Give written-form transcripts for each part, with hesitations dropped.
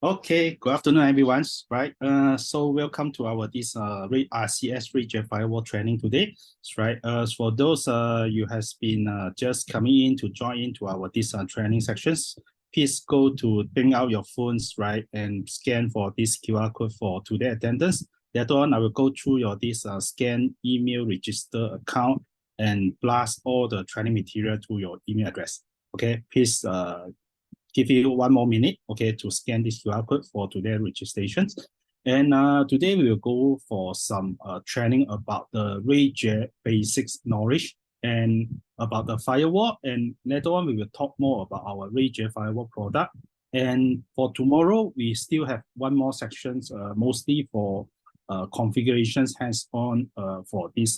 Okay, good afternoon, everyone. Right. So welcome to our this RCS Ruijie Firewall training today. Right. For those you has been just coming in to join into our this training sections, please go to bring out your phones, right, and scan for this QR code for today attendance. Later on, I will go through your this scan email register account and blast all the training material to your email address. Okay, please give you 1 more minute, okay, to scan this QR code for today's registrations. And today we will go for some training about the Ruijie basics knowledge and about the firewall. And later on, we will talk more about our Ruijie firewall product. And for tomorrow, we still have 1 more sections, mostly for configurations hands-on for this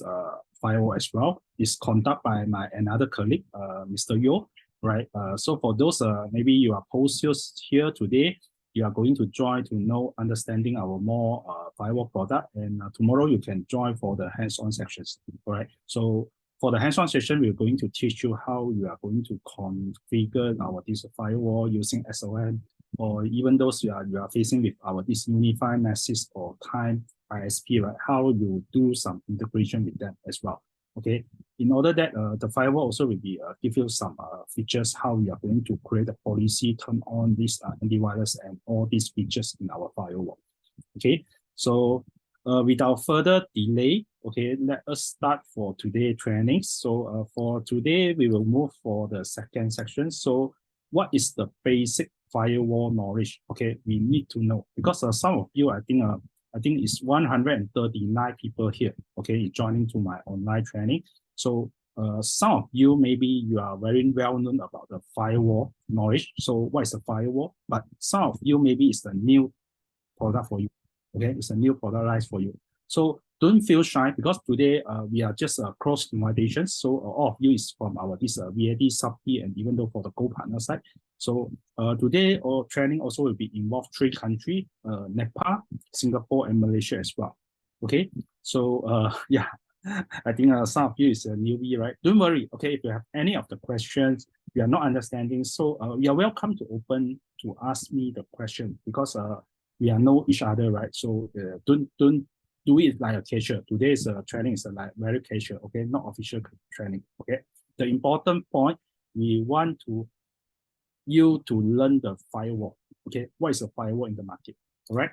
firewall as well. It's conducted by my another colleague, Mr. Yo. Right. So for those maybe you are post-sales here today, you are going to join to know understanding our more firewall product, and tomorrow you can join for the hands-on sections. All right. So for the hands-on session, we're going to teach you how you are going to configure our this firewall using SOM, or even those you are facing with our this unified message or time ISP, right? How you do some integration with them as well. Okay, in order that the firewall also will be give you some features how we are going to create a policy, turn on this antivirus and all these features in our firewall. Okay, so without further delay, okay, let us start for today's training. So for today, we will move for the second section. So what is the basic firewall knowledge? Okay, we need to know, because some of you, I think it's 139 people here, okay, joining to my online training. So some of you, maybe you are very well known about the firewall knowledge. So what is a firewall? But some of you, maybe it's a new product for you, okay? It's a new product line for you. So don't feel shy, because today we are just cross invitations. So all of you is from our this VAD, sub-P, and even though for the Go partner side. So today our training also will be involved 3 countries, Nepal, Singapore, and Malaysia as well. Okay, so yeah, I think some of you is a newbie, right? Don't worry. Okay, if you have any of the questions you are not understanding, so you are welcome to open to ask me the question, because we are know each other, right? So don't do it like a casual. Today's training is like very casual, okay, not official training. Okay, the important point, we want you to learn the firewall. Okay, what is a firewall in the market? All right.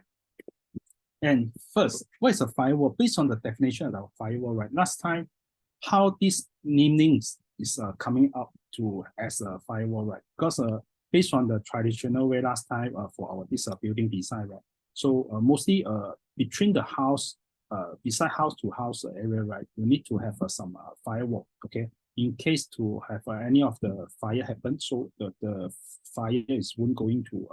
And first, what is a firewall? Based on the definition of our firewall, right? Last time, how this namings is coming up to as a firewall, right? Because based on the traditional way last time for our this building design, right? So mostly between the house, beside house to house area, right? You need to have some firewall, okay? In case to have any of the fire happen, so the fire is won't going to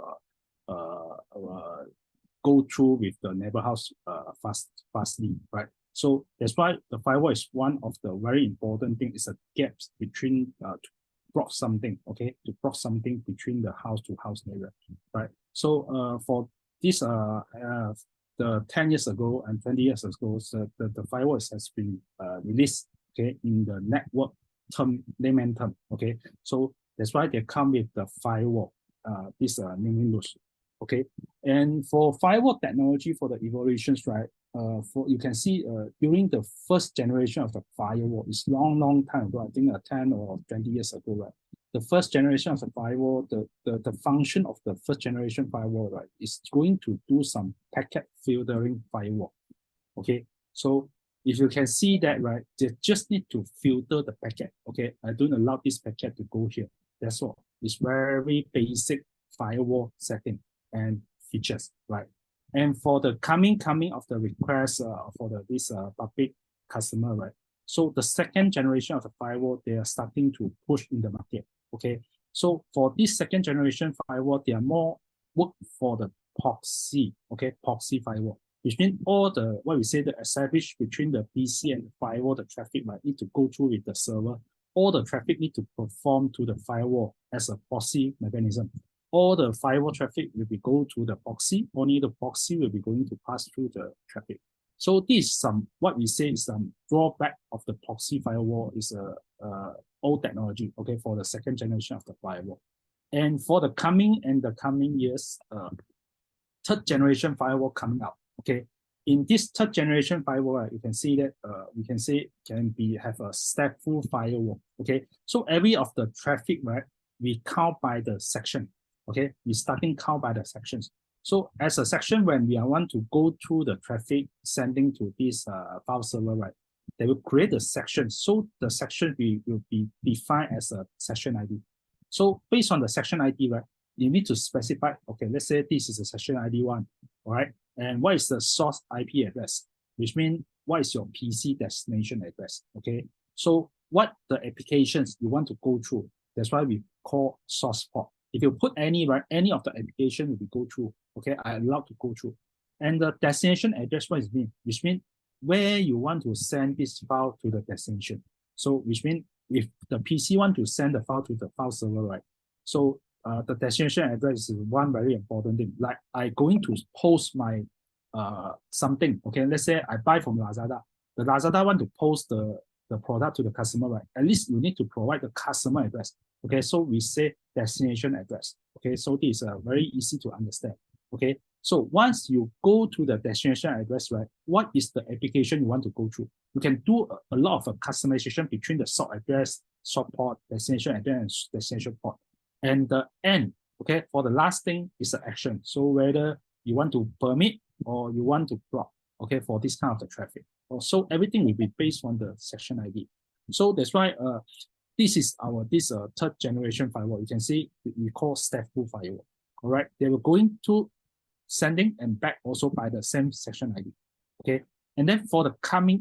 go through with the neighbor house fastly, right? So that's why the firewall is one of the very important thing. Is a gaps between to block something, okay, to block something between the house to house area, right? So for this the 10 years ago and 20 years ago, so the firewall has been released, okay, in the network term, layman term, okay. So that's why they come with the firewall, this naming rules. Okay, and for firewall technology, for the evolutions, right? For you can see during the first generation of the firewall, it's long time ago. I think 10 or 20 years ago, right? The first generation of the firewall, the function of the first generation firewall, right, is going to do some packet filtering firewall. Okay, so if you can see that, right, they just need to filter the packet. Okay, I don't allow this packet to go here. That's all. It's very basic firewall setting and features, right? And for the coming of the request for this public customer, right? So the second generation of the firewall, they are starting to push in the market. Okay, so for this second generation firewall, they are more work for the proxy. Okay, proxy firewall, which means all the what we say the established between the PC and the firewall, the traffic might need to go through with the server. All the traffic need to perform to the firewall as a proxy mechanism. All the firewall traffic will be go to the proxy. Only the proxy will be going to pass through the traffic. So this is some what we say is some drawback of the proxy firewall is a old technology. Okay, for the second generation of the firewall, and for the coming years, third generation firewall coming out. Okay, in this third generation firewall, you can see that we can say have a step-full firewall. Okay, so every of the traffic, right, we count by the section. Okay, we starting count by the sections. So as a section, when we want to go through the traffic sending to this file server, right, they will create a section. So the section will be defined as a session ID. So based on the session ID, right, you need to specify, okay, let's say this is a session ID 1, all right? And what is the source IP address? Which means what is your PC destination address, okay? So what the applications you want to go through, that's why we call source port. If you put any, right, any of the application will be go through, okay, I allowed to go through. And the destination address, what is mean? Which means where you want to send this file to the destination. So which means if the PC want to send the file to the file server, right? So the destination address is one very important thing. Like I going to post my something, okay, let's say I buy from Lazada. The Lazada want to post the product to the customer, right? At least you need to provide the customer address. Okay, so we say destination address. Okay, so this is very easy to understand. Okay, so once you go to the destination address, right, what is the application you want to go through? You can do a lot of customization between the source address, source port, destination address, and destination port. And the end, okay, for the last thing is the action. So whether you want to permit or you want to block, okay, for this kind of the traffic. So everything will be based on the section ID. So that's why this is our third generation firewall. You can see we call step-full firewall. All right, they were going to sending and back also by the same section ID. Okay, and then for the coming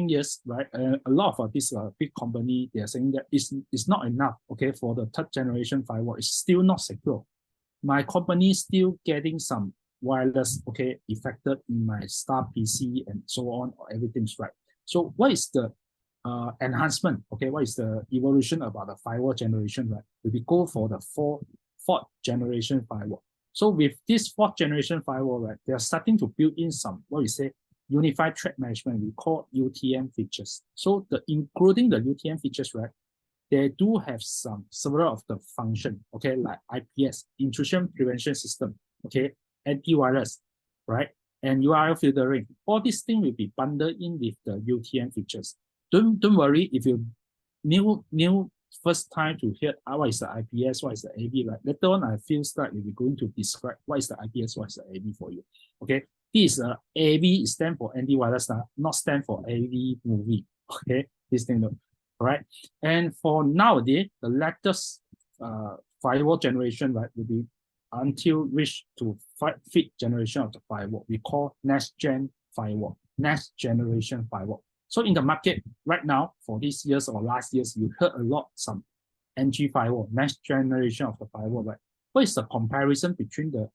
years, right, a lot of this big company, they are saying that it's not enough. Okay, for the third generation firewall, it's still not secure. My company is still getting some wireless, okay, affected in my staff PC and so on, or everything's right. So what is the enhancement? Okay, what is the evolution about the firewall generation, right? We go for the fourth generation firewall. So with this fourth generation firewall, right, they are starting to build in some, what we say, unified threat management, we call UTM features. So including the UTM features, right, they do have several of the function, okay, like IPS, intrusion prevention system, okay, antivirus, right, and URL filtering. All these things will be bundled in with the UTM features. Don't worry if you new first time to hear what is the IPS, what is the AV, right? Later on, I feel like we'll be going to describe what is the IPS, what is the AV for you. Okay, this AV stand for antivirus, not stand for AV movie. Okay, this thing, all right. And for nowadays, the latest firewall generation, right, will be until reach to fifth generation of the firewall. We call next gen firewall, next generation firewall. So in the market right now, for these years or last years, you heard a lot some NG firewall, next generation of the firewall, right? What is the comparison between the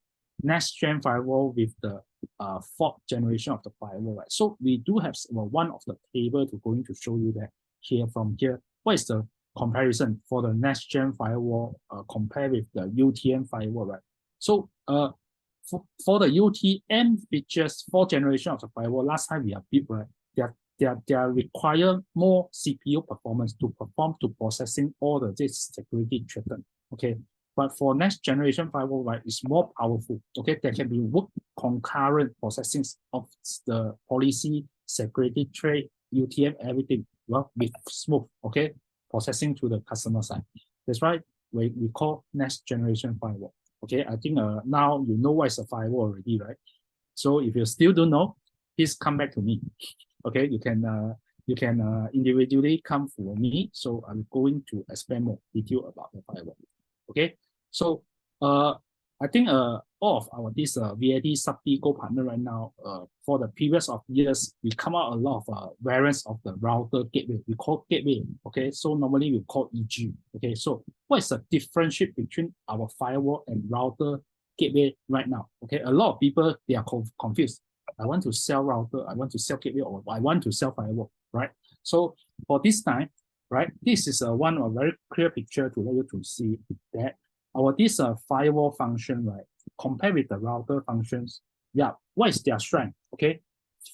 next gen firewall with the fourth generation of the firewall, right? So we do have one of the table to going to show you that here from here. What is the comparison for the next gen firewall compared with the UTM firewall, right? So for the UTM features, fourth generation of the firewall, last time we have built, right? They require more CPU performance to processing all this security threatened. Okay, but for next generation firewall, right, it's more powerful. Okay, there can be work concurrent processing of the policy, security, trade, UTM, everything. Well, with smooth, okay, processing to the customer side. That's why we call next generation firewall. Okay, I think now you know what is a firewall already, right? So if you still don't know, please come back to me. Okay, you can individually come for me. So I'm going to explain more detail about the firewall. Okay, so I think all of our this VAD sub-D Go partner right now, for the previous of years, we come out a lot of variants of the router gateway. We call gateway. Okay, so normally we call EG. Okay, so what is the differentiate between our firewall and router gateway right now? Okay, a lot of people, they are confused. I want to sell router, I want to sell gateway, or I want to sell firewall, right? So for this time, right, this is one of very clear picture to let you to see that this firewall function, right, compared with the router functions, yeah, what is their strength? Okay,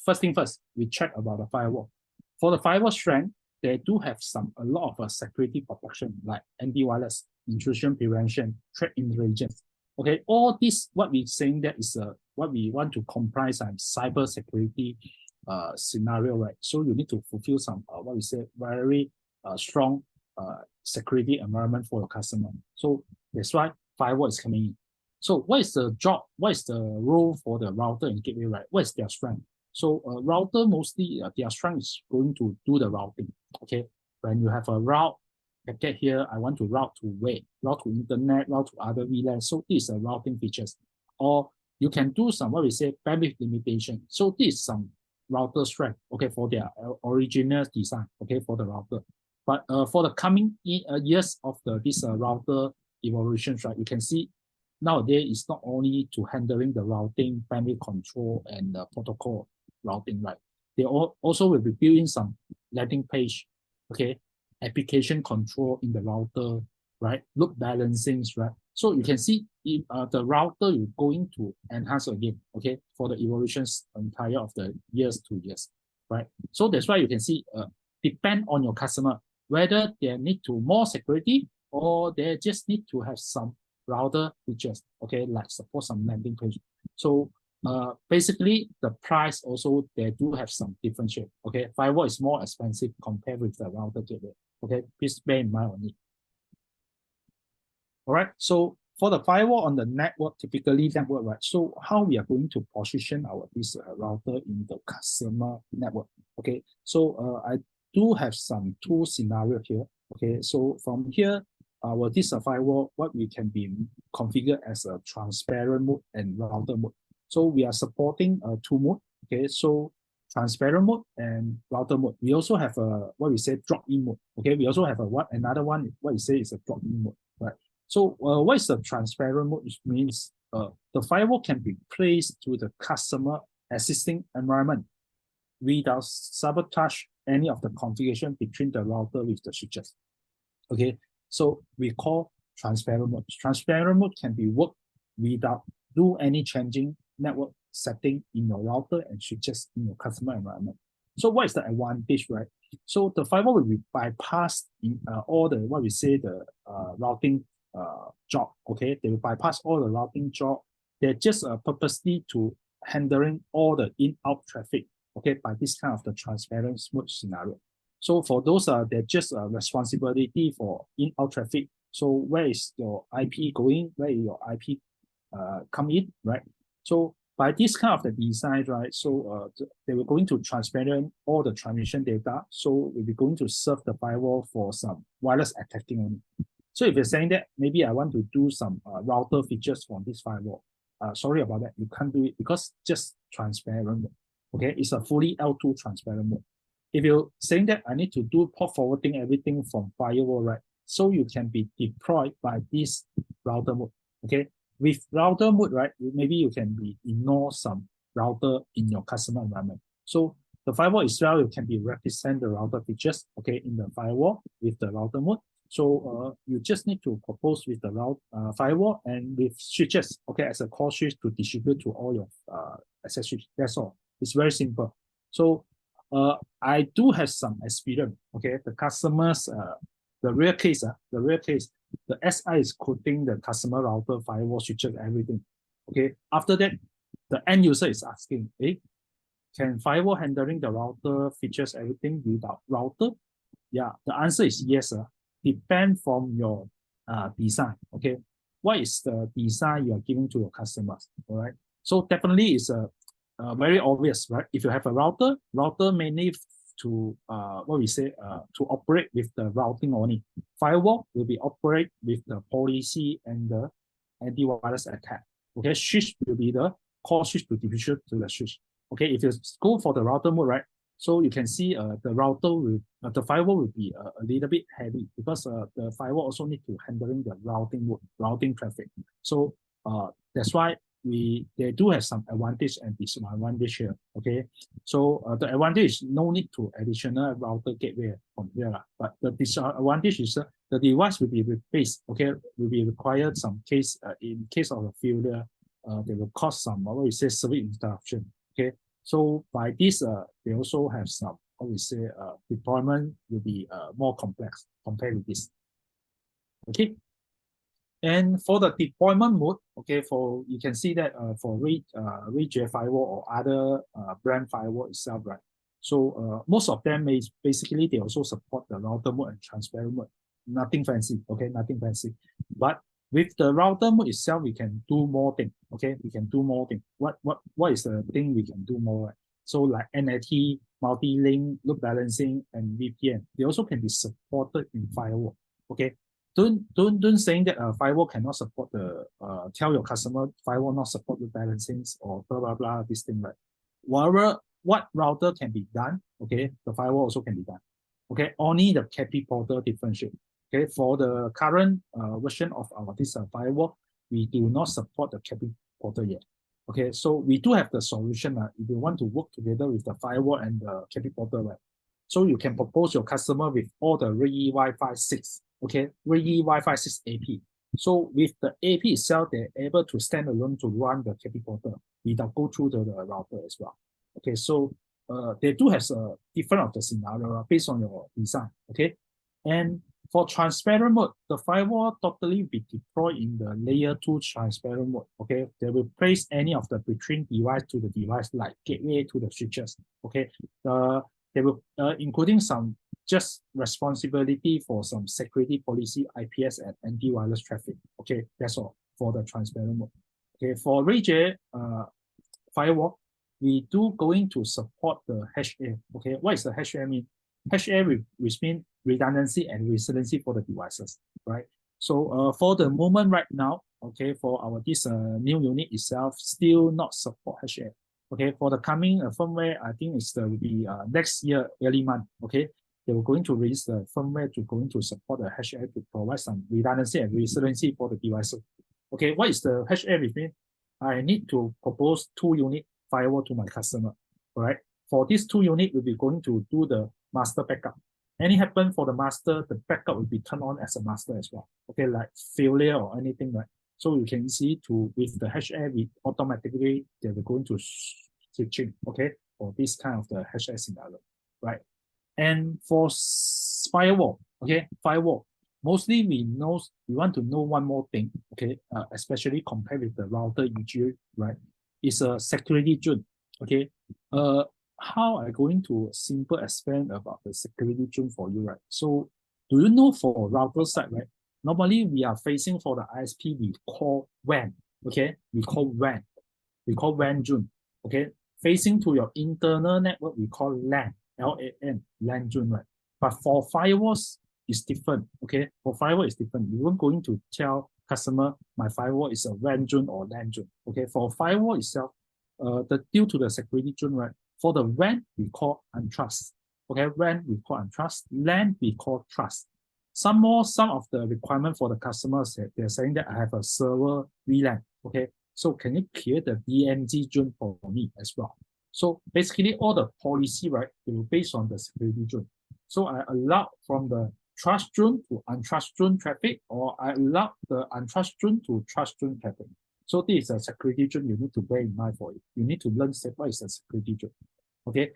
first thing first, we check about the firewall. For the firewall strength, they do have a lot of security protection like antivirus, intrusion prevention, threat intelligence. Okay, all this what we're saying that is what we want to comprise and cyber security scenario, right? So you need to fulfill some what we say very strong security environment for your customer. So that's why firewall is coming in. So what is the job? What is the role for the router and gateway, right? What is their strength? So router mostly their strength is going to do the routing. Okay, when you have a route packet here, I want to route to where? Route to internet, route to other VLAN. So this is a routing features. Or you can do some what we say bandwidth limitation. So this is some router strength, okay, for their original design, okay, for the router. But for the coming years of this router evolutions, right, you can see nowadays it's not only to handling the routing, bandwidth control, and protocol routing, right? They also will be building some landing page, okay, application control in the router, right? Load balancing, right? So you can see if the router is going to enhance again, okay, for the evolutions entire of the years to years, right? So that's why you can see depend on your customer whether they need to more security or they just need to have some router features, okay, like support some landing page. So basically the price also they do have some differentiate. Okay, firewall is more expensive compared with the router gateway. Okay, please bear in mind on it. All right, so for the firewall on the network, typically network, right? So how we are going to position our this router in the customer network? Okay, so I do have some two scenario here. Okay, so from here, our this firewall, what we can be configured as a transparent mode and router mode. So we are supporting two mode. Okay, so transparent mode and router mode. We also have a what we say drop-in mode. Okay, we also have a another one. What we say is a drop-in mode, right? So what is the transparent mode? Which means the firewall can be placed to the customer existing environment without sabotage any of the configuration between the router with the switches. Okay, so we call transparent mode. Transparent mode can be worked without do any changing network setting in your router and switches in your customer environment. So what is the advantage, right? So the firewall will be bypassed in all the what we say the routing job. Okay, they will bypass all the routing job. They're just purposely to handling all the in-out traffic. Okay, by this kind of the transparent mode scenario. So for those they're just responsibility for in-out traffic. So where is your IP going? Where is your IP come in, right? So by this kind of the design, right? So they were going to transparent all the transmission data. So we'll be going to serve the firewall for some wireless attacking only. So if you're saying that maybe I want to do some router features from this firewall, sorry about that, you can't do it because just transparent. Okay, it's a fully L2 transparent mode. If you're saying that I need to do port forwarding everything from firewall, right? So you can be deployed by this router mode. Okay, with router mode, right? Maybe you can be ignore some router in your customer environment. So the firewall itself, you can be represent the router features, okay, in the firewall with the router mode. So you just need to propose with the firewall and with switches, okay, as a core switch to distribute to all your access switch. That's all. It's very simple. So I do have some experience. Okay, the customers, the real case, the SI is quoting the customer router, firewall, switches, everything. Okay, after that, the end user is asking, hey, can firewall handling the router features everything without router? Yeah, the answer is yes. Depend from your design. Okay, what is the design you are giving to your customers? All right. So definitely it's very obvious, right? If you have a router mainly to what we say to operate with the routing only. Firewall will be operate with the policy and the anti-virus attack. Okay, switch will be the core switch to distribute to the switch. Okay, if you go for the router mode, right? So you can see the router will, the firewall will be a little bit heavy because the firewall also need to handling the routing traffic. So that's why they do have some advantage and disadvantage here. Okay, so the advantage is no need to additional router gateway from here, but the disadvantage is the device will be replaced. Okay, will be required some case in case of a failure, they will cause some what we say service interruption. Okay. So by this, they also have some, what we say, deployment will be more complex compared with this. Okay. And for the deployment mode, okay, for you can see that for Ruijie Firewall or other brand firewall itself, right? So most of them is basically they also support the router mode and transparent mode. Nothing fancy, okay, nothing fancy. But with the router mode itself, we can do more things. Okay, we can do more things. What is the thing we can do more? Right? So like NAT, multi-link, load balancing, and VPN. They also can be supported in firewall. Okay, don't saying that firewall cannot support the tell your customer firewall not support the balancings or blah blah blah this thing, right? Whatever what router can be done, okay, the firewall also can be done. Okay, only the CAPI portal differentiate. Okay, for the current version of our this firewall, we do not support the CAPI portal yet. Okay, so we do have the solution. If you want to work together with the firewall and the CAPI portal, right? So you can propose your customer with all the Ruijie Wi-Fi 6, okay, Ruijie Wi-Fi 6 AP. So with the AP itself, they're able to stand alone to run the CAPI portal without go through the router as well. Okay, so they do have a different of the scenario based on your design. Okay, and for transparent mode, the firewall totally be deployed in the layer 2 transparent mode. Okay, they will place any of the between device to the device like gateway to the switches. Okay, they will including some just responsibility for some security policy, IPS and anti-wireless traffic. Okay, that's all for the transparent mode. Okay, for Ruijie firewall, we do going to support the HA. Okay, what is the HA mean? HA which means redundancy and resiliency for the devices, right? So for the moment right now, okay, for our this new unit itself, still not support HA. Okay, for the coming firmware, I think it's will be next year early month. Okay, they were going to release the firmware to going to support the HA to provide some redundancy and resiliency for the devices. Okay, what is the HA with me? I need to propose 2 unit firewall to my customer. All right. For these 2 units, we'll be going to do the master backup. Any happen for the master, the backup will be turned on as a master as well. Okay, like failure or anything, right? So you can see to with the HA, we automatically they will going to switching. Okay, for this kind of the HA scenario, right? And for firewall, okay, firewall. Mostly we want to know one more thing, okay, especially compared with the router EG, right? It's a security zone, okay. How I going to simple explain about the security zone for you, right? So do you know for router side, right? Normally we are facing for the ISP, we call WAN, okay? We call WAN zone, okay? Facing to your internal network, we call LAN, LAN, LAN zone, right? But for firewalls, it's different, okay? For firewall, it's different. You weren't going to tell customer, my firewall is a WAN zone or LAN zone, okay? For firewall itself, due to the security zone, right? For the WAN, we call untrust, okay? WAN, we call untrust. LAN, we call trust. Some of the requirement for the customers, they're saying that I have a server VLAN, okay? So can you create the DMZ zone for me as well? So basically all the policy, right, they will based on the security zone. So I allow from the trust zone to untrust zone traffic, or I allow the untrust zone to trust zone traffic. So this is a security zone you need to bear in mind for it. You need to learn what is a security zone. Okay.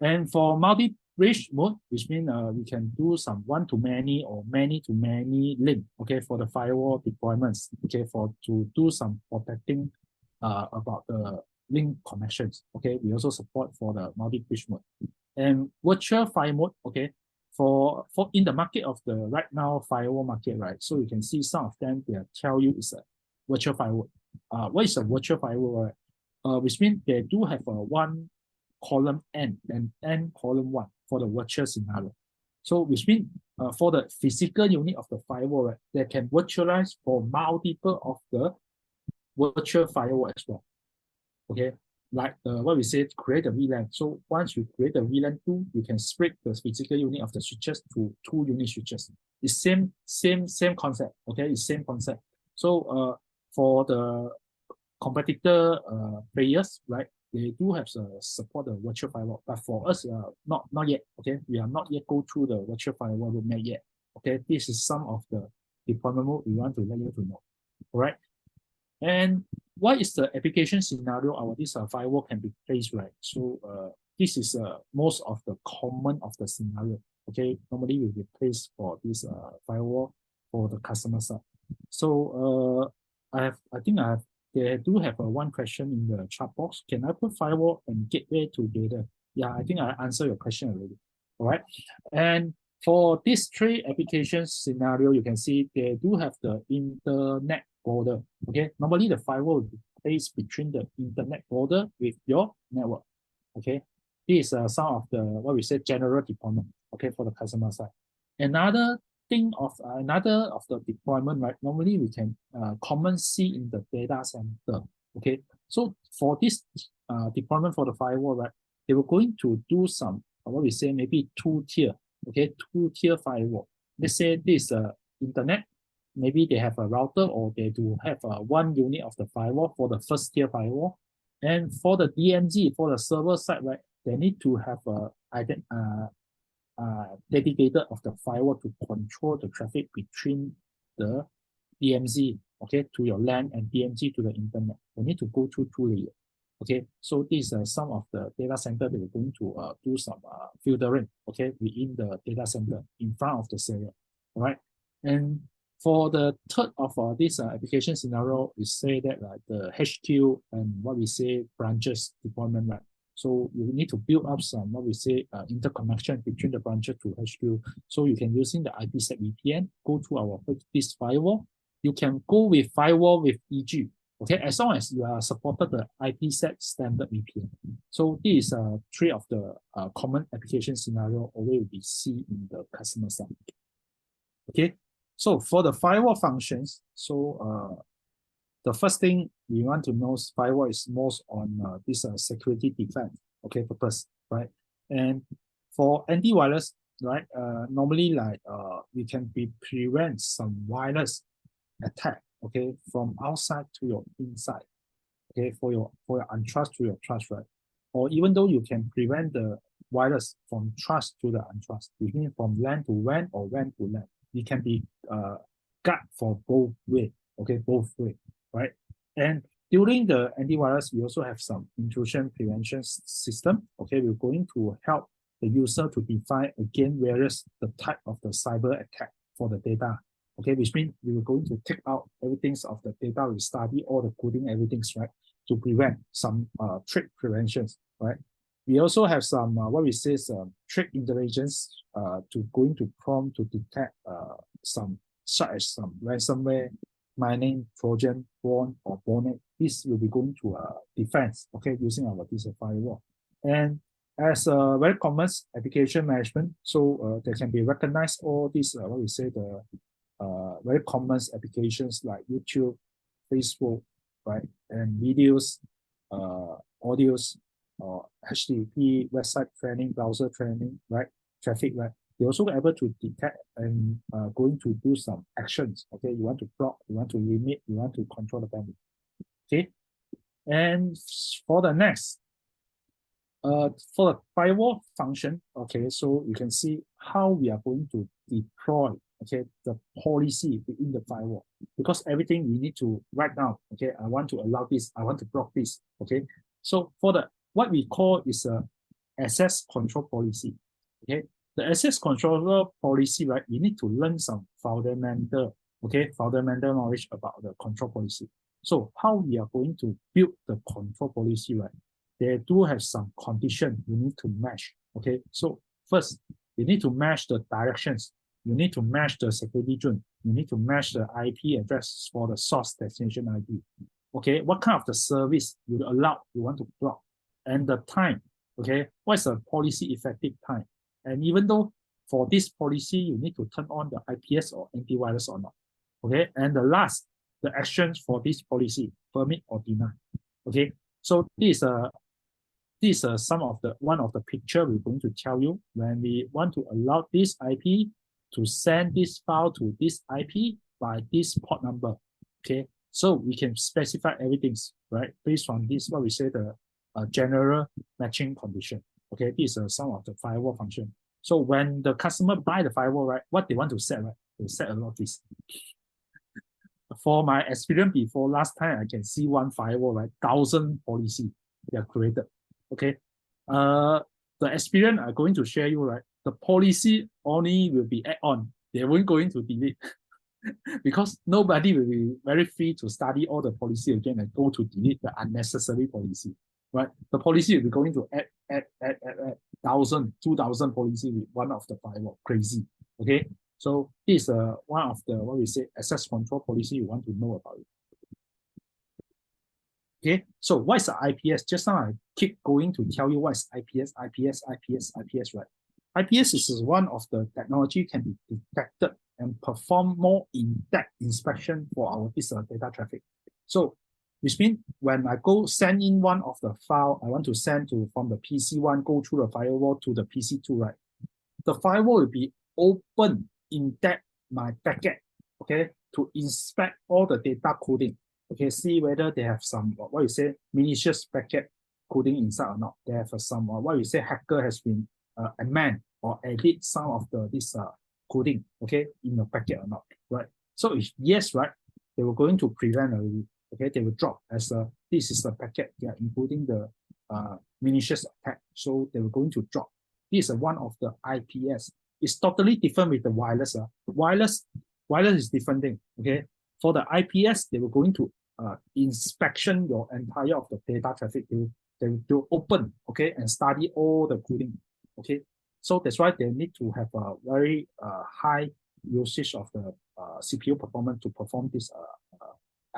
And for multi-bridge mode, which means we can do some one-to-many or many-to-many link, okay, for the firewall deployments, okay, for to do some protecting about the link connections, okay. We also support for the multi-bridge mode. And virtual fire mode, okay, for in the market of the right now firewall market, right? So you can see some of them, they tell you it's a virtual firewall. What is a virtual firewall, right? Which means they do have a one column N and N column 1 for the virtual scenario. So which means for the physical unit of the firewall, right, they can virtualize for multiple of the virtual firewall as well. Okay, like what we said, create a VLAN. So once you create a VLAN 2, you can split the physical unit of the switches to 2 unit switches. It's same concept. Okay, it's same concept. So for the competitor players, right, they do have support the virtual firewall, but for us, not yet. Okay, we are not yet go through the virtual firewall roadmap yet. Okay, this is some of the deployment mode we want to let you to know. All right, and what is the application scenario our this firewall can be placed, right? So this is most of the common of the scenario. Okay, normally we will place for this firewall for the customer side. So I think they do have one question in the chat box. Can I put firewall and gateway together? Yeah, I think I answered your question already. All right. And for these three applications scenario, you can see they do have the internet border. Okay. Normally the firewall will be placed between the internet border with your network. Okay. This is some of the what we say general deployment. Okay, for the customer side. Another another of the deployment, right? Normally we can common see in the data center. Okay, so for this deployment for the firewall, right? They were going to do some what we say maybe two-tier. Okay, two-tier firewall. Let's say this internet. Maybe they have a router or they do have one unit of the firewall for the first tier firewall. And for the DMZ, for the server side, right? They need to have a dedicated of the firewall to control the traffic between the DMZ, okay, to your LAN and DMZ to the internet. They need to go through two layers. Okay, so these are some of the data center that we're going to do some filtering, okay, within the data center in front of the server. All right, and for the third of this application scenario, we say that the HQ and what we say branches deployment, right? So you need to build up some what we say interconnection between the branches to HQ. So you can using the IPsec VPN, go to our this firewall. You can go with firewall with EG. Okay, as long as you are supported the IPsec standard VPN. So this is three of the common application scenario already we see in the customer side. Okay, so for the firewall functions, so the first thing we want to know is firewall is most on this security defense, okay, purpose, right? And for antivirus, right, normally like we can prevent some wireless attack, okay, from outside to your inside, okay, for your untrust to your trust, right? Or even though you can prevent the virus from trust to the untrust, it means from LAN to WAN or WAN to LAN. It can be guard for both way, okay, both way, right? And during the antivirus, we also have some intrusion prevention system. Okay, we're going to help the user to define again various the type of the cyber attack for the data. Okay, which means we are going to take out everything of the data we study, all the coding, everything's right, to prevent some threat preventions, right? We also have some what we say is threat intelligence to going to prompt to detect some such as some ransomware, mining, Trojan, Born, or Bonnet. This will be going to defense, okay, using our this firewall. And as a very common application management, so they can be recognized all these what we say the very common applications like YouTube, Facebook, right, and videos, audios, HTTP, website training, browser training, right, traffic, right. They're also able to detect and going to do some actions. Okay, you want to block, you want to limit, you want to control the bandwidth. Okay, and for the next, for the firewall function, okay, so you can see how we are going to deploy, okay, the policy within the firewall, because everything we need to write down. Okay, I want to allow this, I want to block this. Okay, so for the what we call is a access control policy. Okay, the access control policy, right? We need to learn some fundamental, okay, fundamental knowledge about the control policy. So how we are going to build the control policy, right? They do have some condition you need to match. Okay, so first you need to match the directions. You need to match the security zone. You need to match the IP address for the source destination IP. Okay, what kind of the service you allow, you want to block, and the time. Okay, what's the policy effective time? And even though for this policy, you need to turn on the IPS or antivirus or not. Okay, and the last, the actions for this policy, permit or deny. Okay, so this is some of the one of the picture we're going to tell you when we want to allow this IP to send this file to this IP by this port number. Okay, so we can specify everything, right, based on this what we say the general matching condition. Okay, these are some of the firewall function. So when the customer buy the firewall, right, what they want to set, right, they set a lot of this. For my experience before, last time I can see one firewall, right, 1,000 policy they are created. Okay, the experience I'm going to share you, right, the policy only will be add on. They won't going to delete. because nobody will be very free to study all the policy again and go to delete the unnecessary policy, right? The policy will be going to add 1,000, 2,000 policy with one of the firewall. Crazy, okay? So this is one of the, what we say, access control policy you want to know about it. Okay, so what is the IPS? Just now I keep going to tell you what is IPS, right? IPS is one of the technology can be detected and perform more in-depth inspection for our data traffic. So, which means when I go send in one of the file I want to send to from the PC1, go through the firewall to the PC2, right? The firewall will be open in-depth my packet, okay, to inspect all the data coding. Okay, see whether they have some, what you say, malicious packet coding inside or not. They have some, what you say, hacker has been amend or edit some of this coding, okay, in your packet or not, right? So if yes, right, they were going to prevent already, okay, they will drop as this is the packet, yeah, including the malicious attack, so they were going to drop. This is one of the IPS. It's totally different with the wireless. Wireless is different thing, okay? For the IPS, they were going to inspection your entire of the data traffic. They will open, okay, and study all the coding, okay. So that's why they need to have a very high usage of the CPU performance to perform this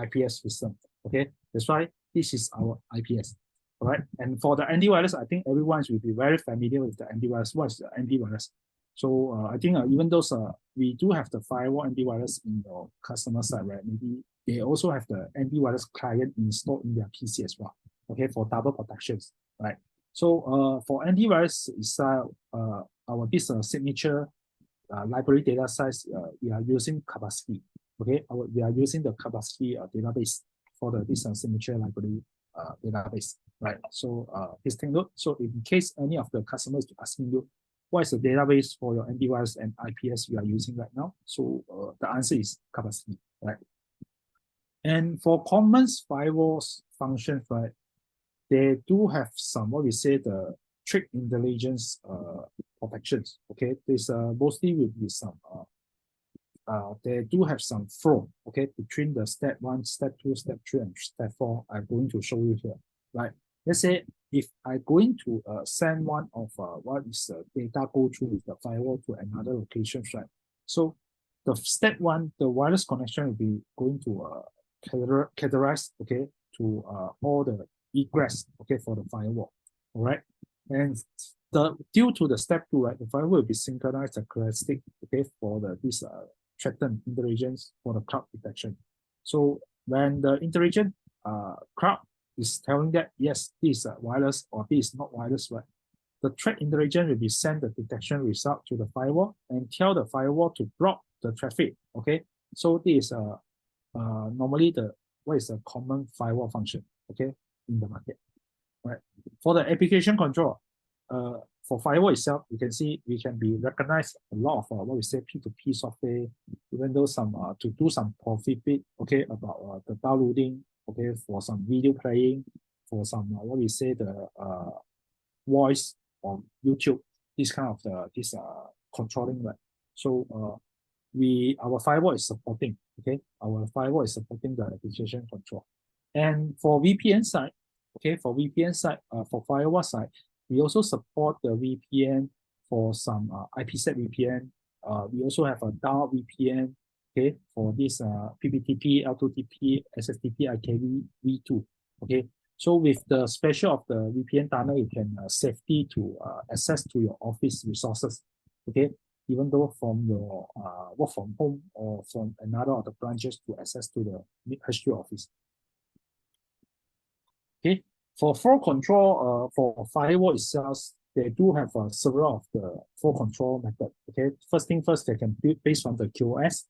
IPS system, okay. That's why this is our IPS, all right. And for the antivirus, I think everyone will be very familiar with the antivirus. What is the antivirus? So I think even those we do have the firewall antivirus in your customer side, right? Maybe they also have the antivirus client installed in their PC as well, okay, for double protections, right? So for antivirus itself, our this signature library data size, we are using Kabasky, okay? We are using the Kabasky database for this signature library database, right? So please take note. So in case any of the customers asking you, what is the database for your antivirus and IPS you are using right now? So the answer is Kabasky, right? And for common firewall functions, right, they do have some, what we say, the threat intelligence protections, okay? This mostly will be some, they do have some flow, okay, between the step 1, step 2, step 3, and step 4. I'm going to show you here, right? Let's say if I'm going to send one of what is data go through with the firewall to another location, right? So the step 1, the wireless connection will be going to categorize, okay, to all the egress, okay, for the firewall, all right? And due to the step 2, right, the firewall will be synchronized the characteristic, okay, for this threatened intelligence for the cloud detection. So when the intelligence cloud is telling that yes, this is wireless or this is not wireless, right? The threat intelligence will be send the detection result to the firewall and tell the firewall to block the traffic. Okay, so this is normally what is a common firewall function, okay, in the market, right? For the application control, for firewall itself, you can see we can be recognized a lot of what we say P2P software, even though some to do some profit, okay, about the downloading, okay, for some video playing, for some what we say the voice on YouTube, this kind of this controlling, right? So our firewall is supporting, okay, our firewall is supporting the application control. And for VPN side, okay, for VPN side, for firewall side, we also support the VPN for some IPsec VPN. We also have a dark VPN, okay, for this PPTP, L2TP, SSTP, IKV V2, okay. So with the special of the VPN tunnel, you can safety to access to your office resources, okay, even though from your work from home or from another of the branches to access to the HQ office. Okay, for flow control, for firewall itself, they do have several of the flow control method. Okay, first thing first, they can build based on the QoS.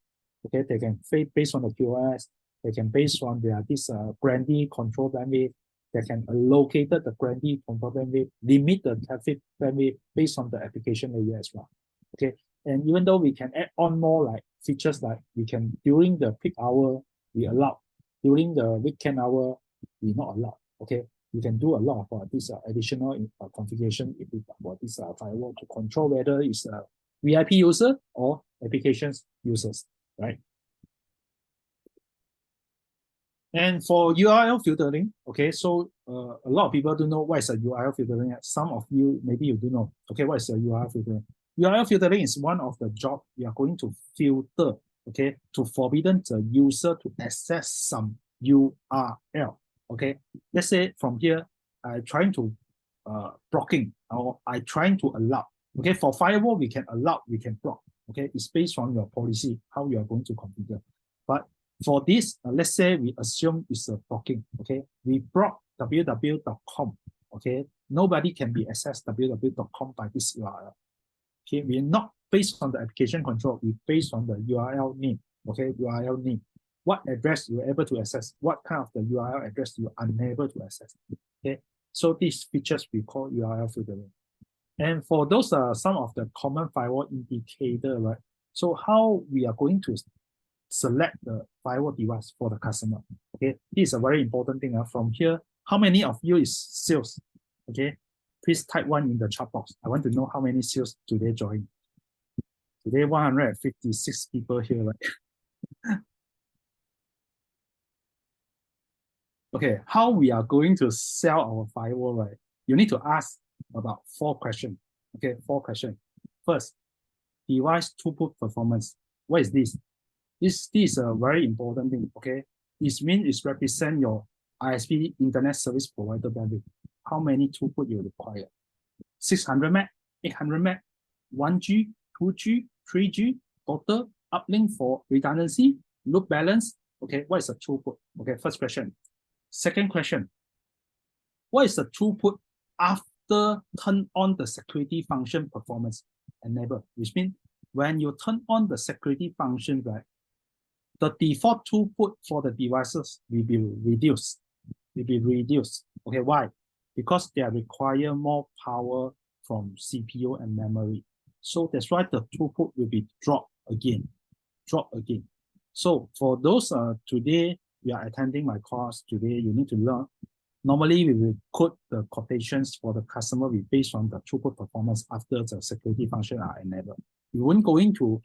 Okay, they can based on the QoS. They can based on their this Grandy control bandwidth. They can allocate the Grandy control bandwidth, limit the traffic bandwidth based on the application layer as well. Okay, and even though we can add on more like features like we can during the peak hour we allow, during the weekend hour we not allowed. Okay, you can do a lot of this additional configuration for this firewall to control whether it's a VIP user or applications users, right? And for URL filtering, okay, so a lot of people don't know what is a URL filtering. Some of you, maybe you do know, okay, what is a URL filtering? URL filtering is one of the job we are going to filter, okay, to forbidden the user to access some URL, okay. Let's say from here, I trying to blocking, or I trying to allow, okay. For firewall, we can allow, we can block, okay. It's based on your policy, how you are going to configure. But for this, let's say we assume it's a blocking, okay. We block www.com, okay. Nobody can be accessed www.com by this URL. Okay, we're not based on the application control, we based on the URL name, okay, URL name. What address you're able to access, what kind of the URL address you're unable to access, okay. So these features we call URL filtering. And for those are some of the common firewall indicator, right? So how we are going to select the firewall device for the customer, okay? This is a very important thing. From here, how many of you is sales, okay? Please type 1 in the chat box. I want to know how many sales today join. Today, 156 people here, right? Okay, how we are going to sell our firewall, right? You need to ask about 4 questions. Okay, 4 questions. First, device throughput performance. What is this? This is a very important thing. Okay, this means it represent your ISP internet service provider bandwidth. How many throughput you require? 600 meg, 800 meg, 1G, 2G, 3G, total, uplink for redundancy, load balance. Okay, what is the throughput? Okay, first question. Second question, what is the throughput after turn on the security function performance enable? Which means when you turn on the security function, right, the default throughput for the devices will be reduced. Okay, why? Because they require more power from CPU and memory. So that's why the throughput will be dropped again. So for those today, you are attending my course today, you need to learn. Normally, we will quote the quotations for the customer based on the throughput performance after the security function are enabled. We won't going to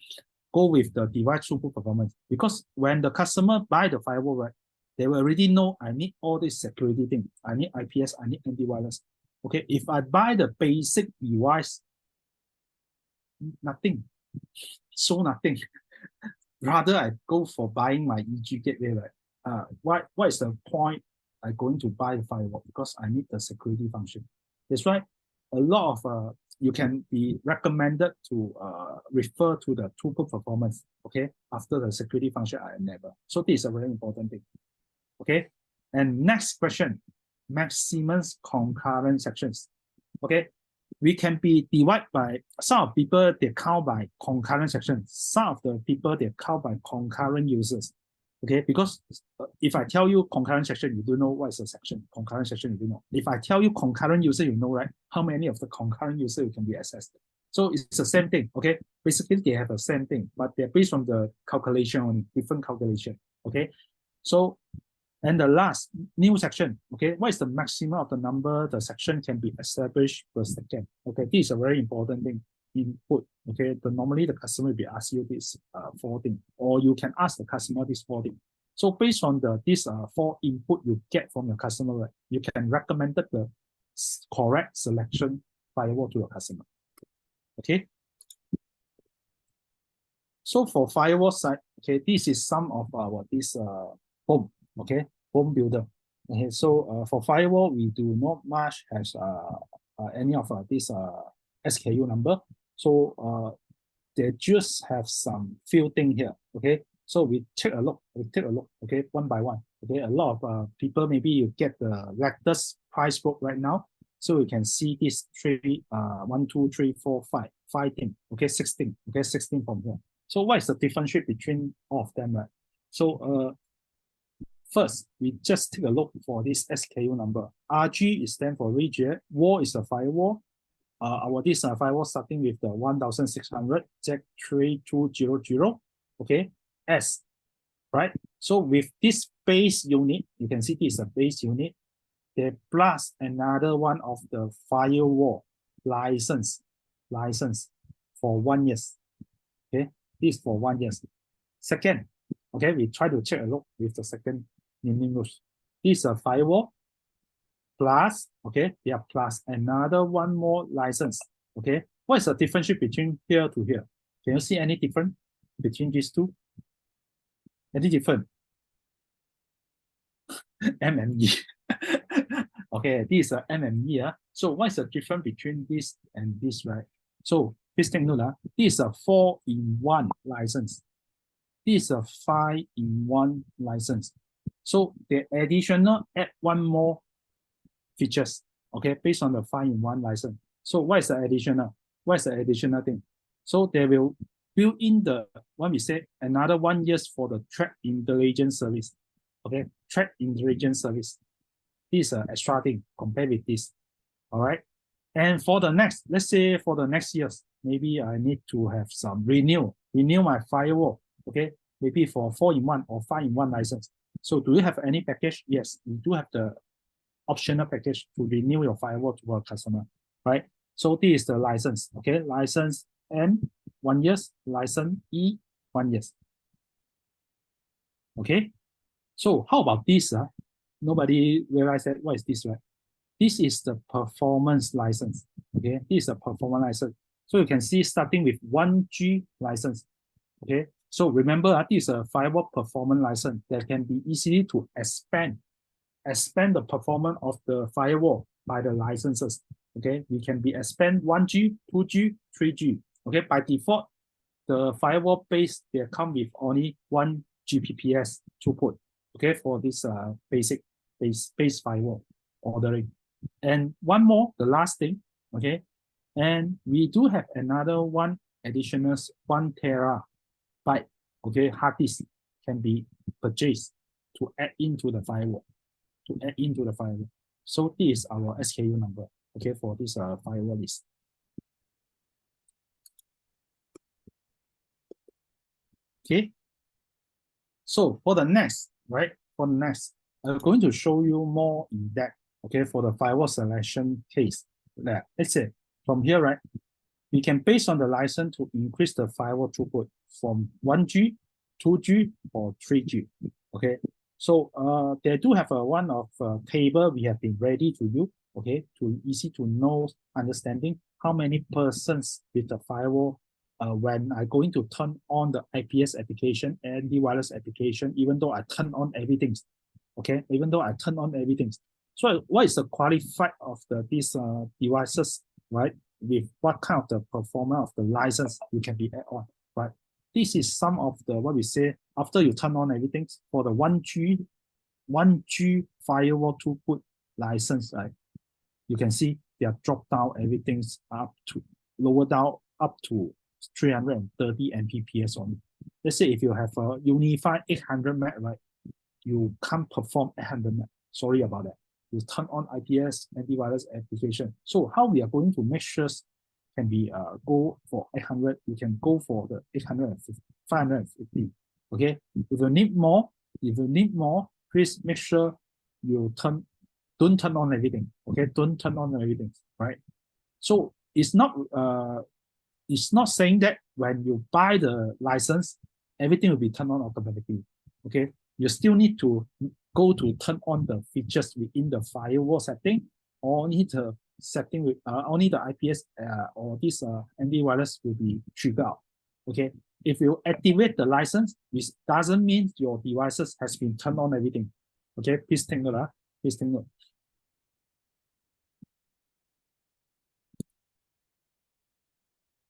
go with the device throughput performance because when the customer buy the firewall, right, they will already know I need all this security thing. I need IPS, I need antivirus. Okay, if I buy the basic device, nothing. So nothing. Rather, I go for buying my EG gateway, right? What is the point I'm going to buy the firewall? Because I need the security function. That's why a lot of you can be recommended to refer to the throughput performance, okay, after the security function are enabled. So this is a very important thing, okay. And next question, maximum concurrent sections, okay. We can be divided by, some of people, they count by concurrent sections. Some of the people, they count by concurrent users. Okay, because if I tell you concurrent section, you don't know what is a section. Concurrent section, you don't know. If I tell you concurrent user, you know, right? How many of the concurrent user can be accessed. So it's the same thing, okay? Basically, they have the same thing, but they're based on the calculation, on different calculation, okay? So, and the last new section, okay, what is the maximum of the number the section can be established per second? Okay, this is a very important thing, input, okay. Normally the customer will be ask you this 4 things, or you can ask the customer this 4 things. So based on this 4 input you get from your customer, right, you can recommend the correct selection firewall to your customer, okay. So for firewall side, okay, this is some of our home, okay, home builder. Okay, so for firewall, we do not much has any of this SKU number. So they just have some few things here, okay. So we take a look, okay, one by one. Okay, a lot of people, maybe you get the latest price book right now. So we can see this 1, 2, 3, 4, 5 things, okay, 16, okay, 16 from here. So what is the differentiate between all of them, right? So first, we just take a look for this SKU number. RG is stand for Ruijie, Wall is a firewall. This firewall starting with the 1600 Z3200, okay, S, right? So with this base unit, you can see this is a base unit, they plus another one of the firewall license for 1 year, okay, this for 1 year. Second, okay, we try to check a look with the second naming rules. This is a firewall plus, okay, they are plus another one more license, okay. What is the differential between here to here? Can you see any difference between these two? Any different? M and E. Okay, this is a M and E. So what is the difference between this and this, right? So please take note. This is a 4-in-1 license. This is a 5-in-1 license. So the additional add one more features, okay, based on the 5-in-1 license. So what is the additional? What is the additional thing? So they will build in the, when we say another 1 year for the threat intelligence service, okay, threat intelligence service. This is an extra thing compared with this, all right? And for the next, let's say for the next years, maybe I need to have some renew my firewall, okay? Maybe for 4-in-1 or 5-in-1 license. So do you have any package? Yes, we do have the optional package to renew your firewall to our customer, right? So this is the license, okay? License N, 1 year, license E, 1 year. Okay, so how about this? Nobody realized that. What is this, right? This is the performance license, okay? This is a performance license. So you can see starting with 1G license, okay? So remember, this is a firewall performance license that can be easily to expand the performance of the firewall by the licenses, okay? We can be expand 1G, 2G, 3G, okay? By default, the firewall base, they come with only 1 GPPS throughput, okay, for this basic base firewall ordering. And one more, the last thing, okay, and we do have another one additional 1 terabyte, okay, hard disk can be purchased to add into the firewall, So this is our SKU number, okay, for this firewall list. Okay, so for the next, right, I'm going to show you more in depth, okay, for the firewall selection case. Let's say from here, right, we can based on the license to increase the firewall throughput from 1G, 2G, or 3G, okay. So they do have one of table we have been ready to you, okay, to easy to know understanding how many persons with the firewall when I going to turn on the IPS application and the wireless application, even though I turn on everything, okay, So what is the qualified of these devices, right? With what kind of the performance of the license you can be add on, right? This is some of the, what we say, after you turn on everything, for the 1G firewall throughput license, right? You can see they are dropped down, everything's up to, lower down up to 330 Mbps only. Let's say if you have a unified 800 meg, right? You can't perform 800 meg. Sorry about that. You turn on IPS antivirus application. So how we are going to make sure can be go for 800, you can go for the 850, 550. Okay. If you need more, please make sure you don't turn on everything. Okay, don't turn on everything, right? So it's not saying that when you buy the license, everything will be turned on automatically. Okay, you still need to go to turn on the features within the firewall setting, or need the setting with only the IPS or this antivirus will be triggered out. Okay, if you activate the license, this doesn't mean your devices has been turned on everything. Okay, please take note. Please take note.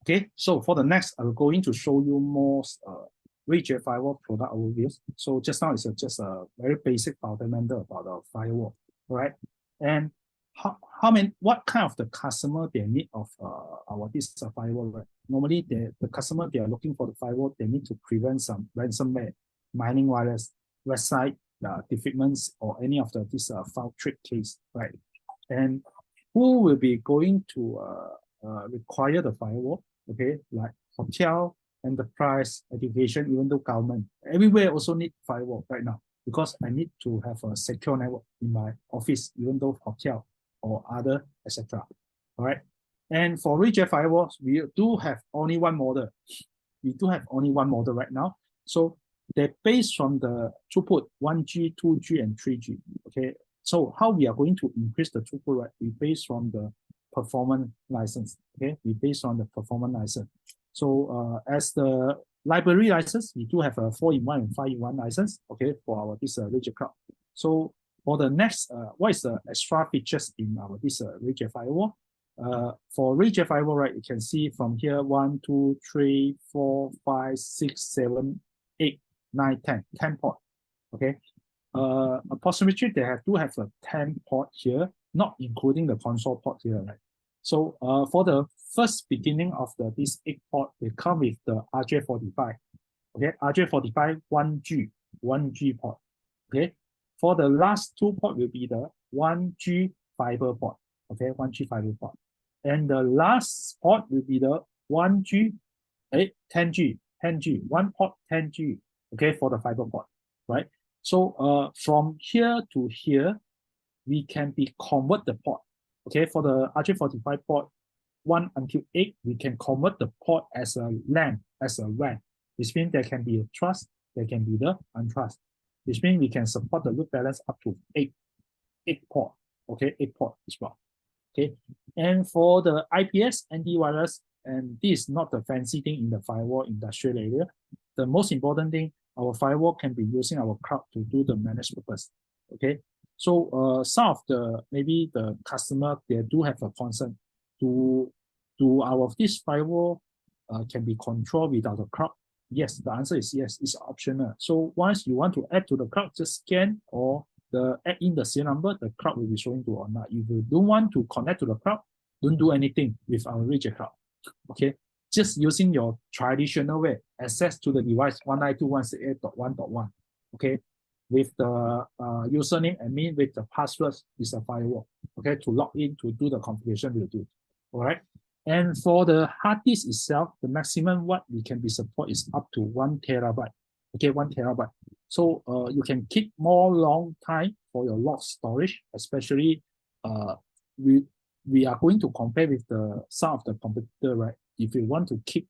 Okay, so for the next, I'm going to show you more Ruijie Firewall product overviews. So just now it's just a very basic fundamental about the firewall, all right? And what kind of the customer they need of our this firewall, right? Normally, the customer they are looking for the firewall, they need to prevent some ransomware, mining virus, website defeatments, or any of this file trick case, right? And who will be going to require the firewall? Okay, like hotel, enterprise, education, even though government, everywhere also need firewall right now, because I need to have a secure network in my office, even though hotel or other, etc. All right. And for Ruijie firewalls, we do have only one model. We do have only one model right now. So they're based on the throughput 1G, 2G, and 3G. Okay, so how we are going to increase the throughput, right? We based on the performance license. Okay, we based on the performance license. So as the library license, we do have a 4-in-1 and 5-in-1 license. Okay, for our this Ruijie Cloud. So for the next, what is the extra features in our this Ruijie Firewall? For Ruijie Firewall, right, you can see from here 1, 2, 3, 4, 5, 6, 7, 8, 9, 10 port. Okay. Approximately they do have a 10 port here, not including the console port here, right? So for the first beginning of this 8 port, they come with the RJ45. Okay, RJ45 1G port. Okay. For the last 2 port will be the 1G fiber port. Okay, 1G fiber port. And the last port will be the 1G, 10G, 1 port 10G. Okay, for the fiber port, right? So from here to here, we can be convert the port. Okay, for the RJ45 port 1 until 8, we can convert the port as a LAN, as a WAN. This means there can be a trust, there can be the untrust. This means we can support the load balance up to 8 port. Okay, 8 port as well. Okay, and for the IPS antivirus, and this is not the fancy thing in the firewall industrial area. The most important thing, our firewall can be using our cloud to do the managed purpose. Okay, so some of the maybe the customer they do have a concern to our this firewall can be controlled without the cloud. Yes, the answer is yes. It's optional. So once you want to add to the cloud, just scan or add in the serial number, the cloud will be showing to or not. If you don't want to connect to the cloud, don't do anything with our Ruijie Cloud. Okay, just using your traditional way, access to the device 192.168.1.1. Okay, with the username admin with the password is a firewall. Okay, to log in to do the configuration will do. All right. And for the hard disk itself, the maximum what we can be support is up to 1 terabyte. Okay, 1 terabyte. So you can keep more long time for your log storage, especially we are going to compare with the some of the competitor, right? If you want to keep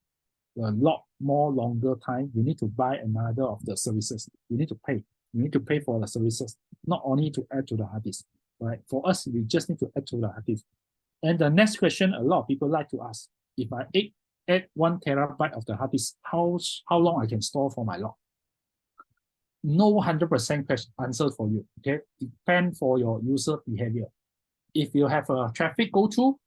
a lot more longer time, you need to buy another of the services. You need to pay. You need to pay for the services, not only to add to the hard disk, right? For us, we just need to add to the hard disk. And the next question, a lot of people like to ask, if I add 1 terabyte of the hard disk, how long I can store for my log? No 100% answer for you. Okay, depend for your user behavior. If you have a traffic go through,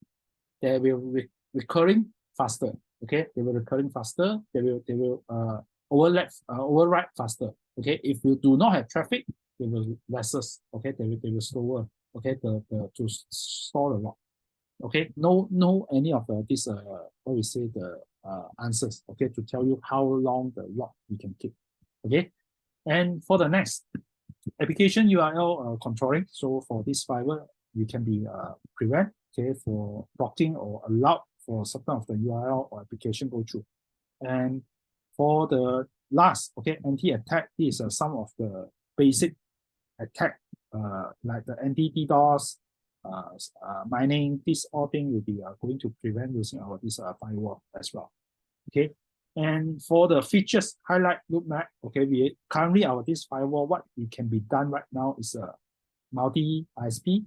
they will recurring faster. Okay, they will recurring faster. They will overwrite faster. Okay, if you do not have traffic, they will lesser. Okay, they will slower. Okay, to store the log. Okay, no any of this what we say the answers. Okay, to tell you how long the log we can keep. Okay. And for the next, application URL controlling. So for this firewall, you can be prevent, okay, for blocking or allow for certain of the URL or application go through. And for the last, okay, anti-attack, this is some of the basic attack, like the anti-DDoS, mining, this all thing will be going to prevent using our this firewall as well. Okay. And for the features highlight loop map, okay, we currently our this firewall, what it can be done right now is a multi-ISP,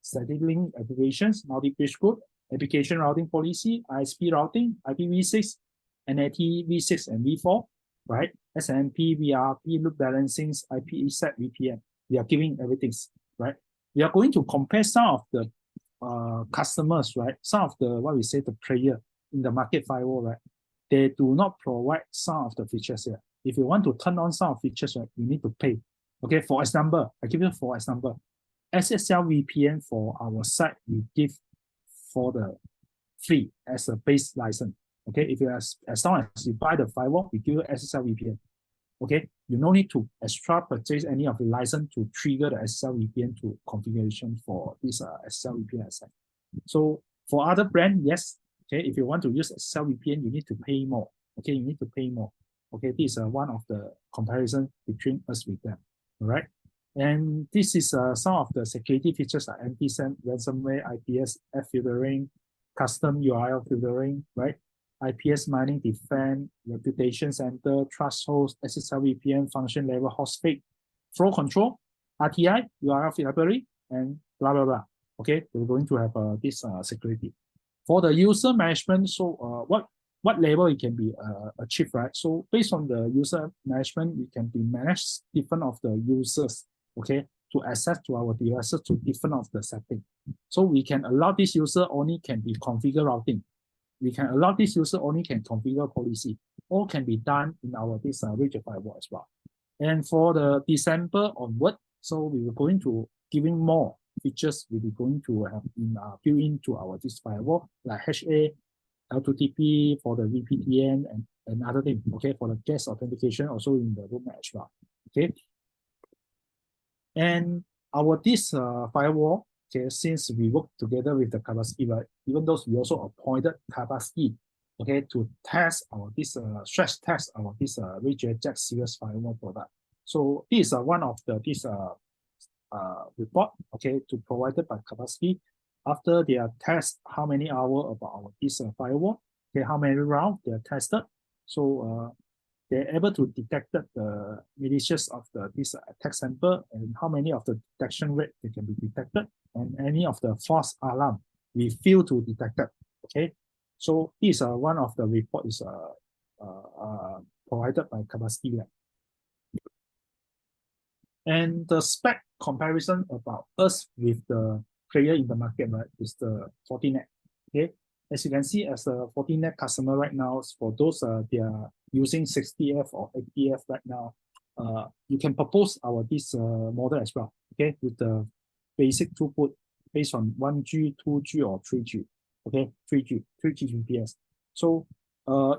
static link applications, multi-bridge group, application routing policy, ISP routing, IPv6, NAT v6 and v4, right? SNMP, VRP, loop balancing, IPsec, VPN. We are giving everything, right? We are going to compare some of the customers, right? Some of the, what we say, the player in the market firewall, right? They do not provide some of the features here. If you want to turn on some of the features, right, you need to pay. Okay, for example, I give you for example, SSL VPN for our site, we give for the free as a base license. Okay, if you as long as you buy the firewall, we give you SSL VPN. Okay, you no need to extra purchase any of the license to trigger the SSL VPN to configuration for this SSL VPN asset. So for other brand, yes. Okay, if you want to use SSL VPN, you need to pay more. Okay, you need to pay more. Okay, this is one of the comparison between us with them. All right, and this is some of the security features like anti-ransomware, IPS, F filtering, custom URL filtering, right? IPS mining, defense, reputation center, trust host, SSL VPN, function level, host fake, flow control, RTI, URL library, and blah, blah, blah. Okay, we're going to have this security. For the user management, so what level it can be achieved, right? So based on the user management, we can be managed different of the users, okay, to access to our devices to different of the setting. So we can allow this user only can be configure routing. We can allow this user only can configure policy. All can be done in our this Ruijie Firewall as well. And for the December onward, so we are going to giving more features we'll be going to have in built into our this firewall like HA, L2TP for the VPN and other things. Okay, for the guest authentication also in the roadmap as well. Okay, and our this firewall, okay, since we work together with the Kaspersky, right, even though we also appointed Kaspersky, okay, to test our this stress test our this Ruijie Jack series firewall product. So this is one of the this report, okay, to provided by Kaspersky after they are test how many hours about our this firewall, okay, how many rounds they are tested. So they're able to detect the malicious of the this attack sample and how many of the detection rate they can be detected and any of the false alarm we fail to detect it. Okay, so this one of the report is provided by Kaspersky Lab. And the spec comparison about us with the player in the market, right, is the Fortinet. Okay, as you can see, as a Fortinet customer right now, for those they are using 60F or 80F right now, you can propose our this model as well. Okay, with the basic throughput based on 1G, 2G, or 3G. Okay, 3G GPS. So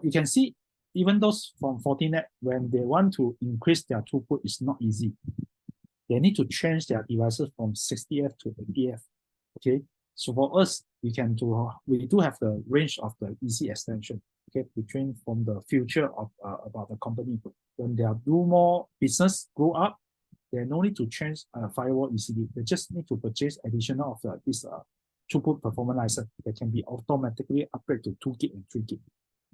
you can see even those from Fortinet, when they want to increase their throughput, it's not easy. They need to change their devices from 60F to 80F. Okay, so for us, we do have the range of the easy extension. Okay, to train from the future of about the company. When they do more business grow up, they no need to change firewall easily. They just need to purchase additional of this throughput performance license that can be automatically upgraded to 2 gig and 3 gig.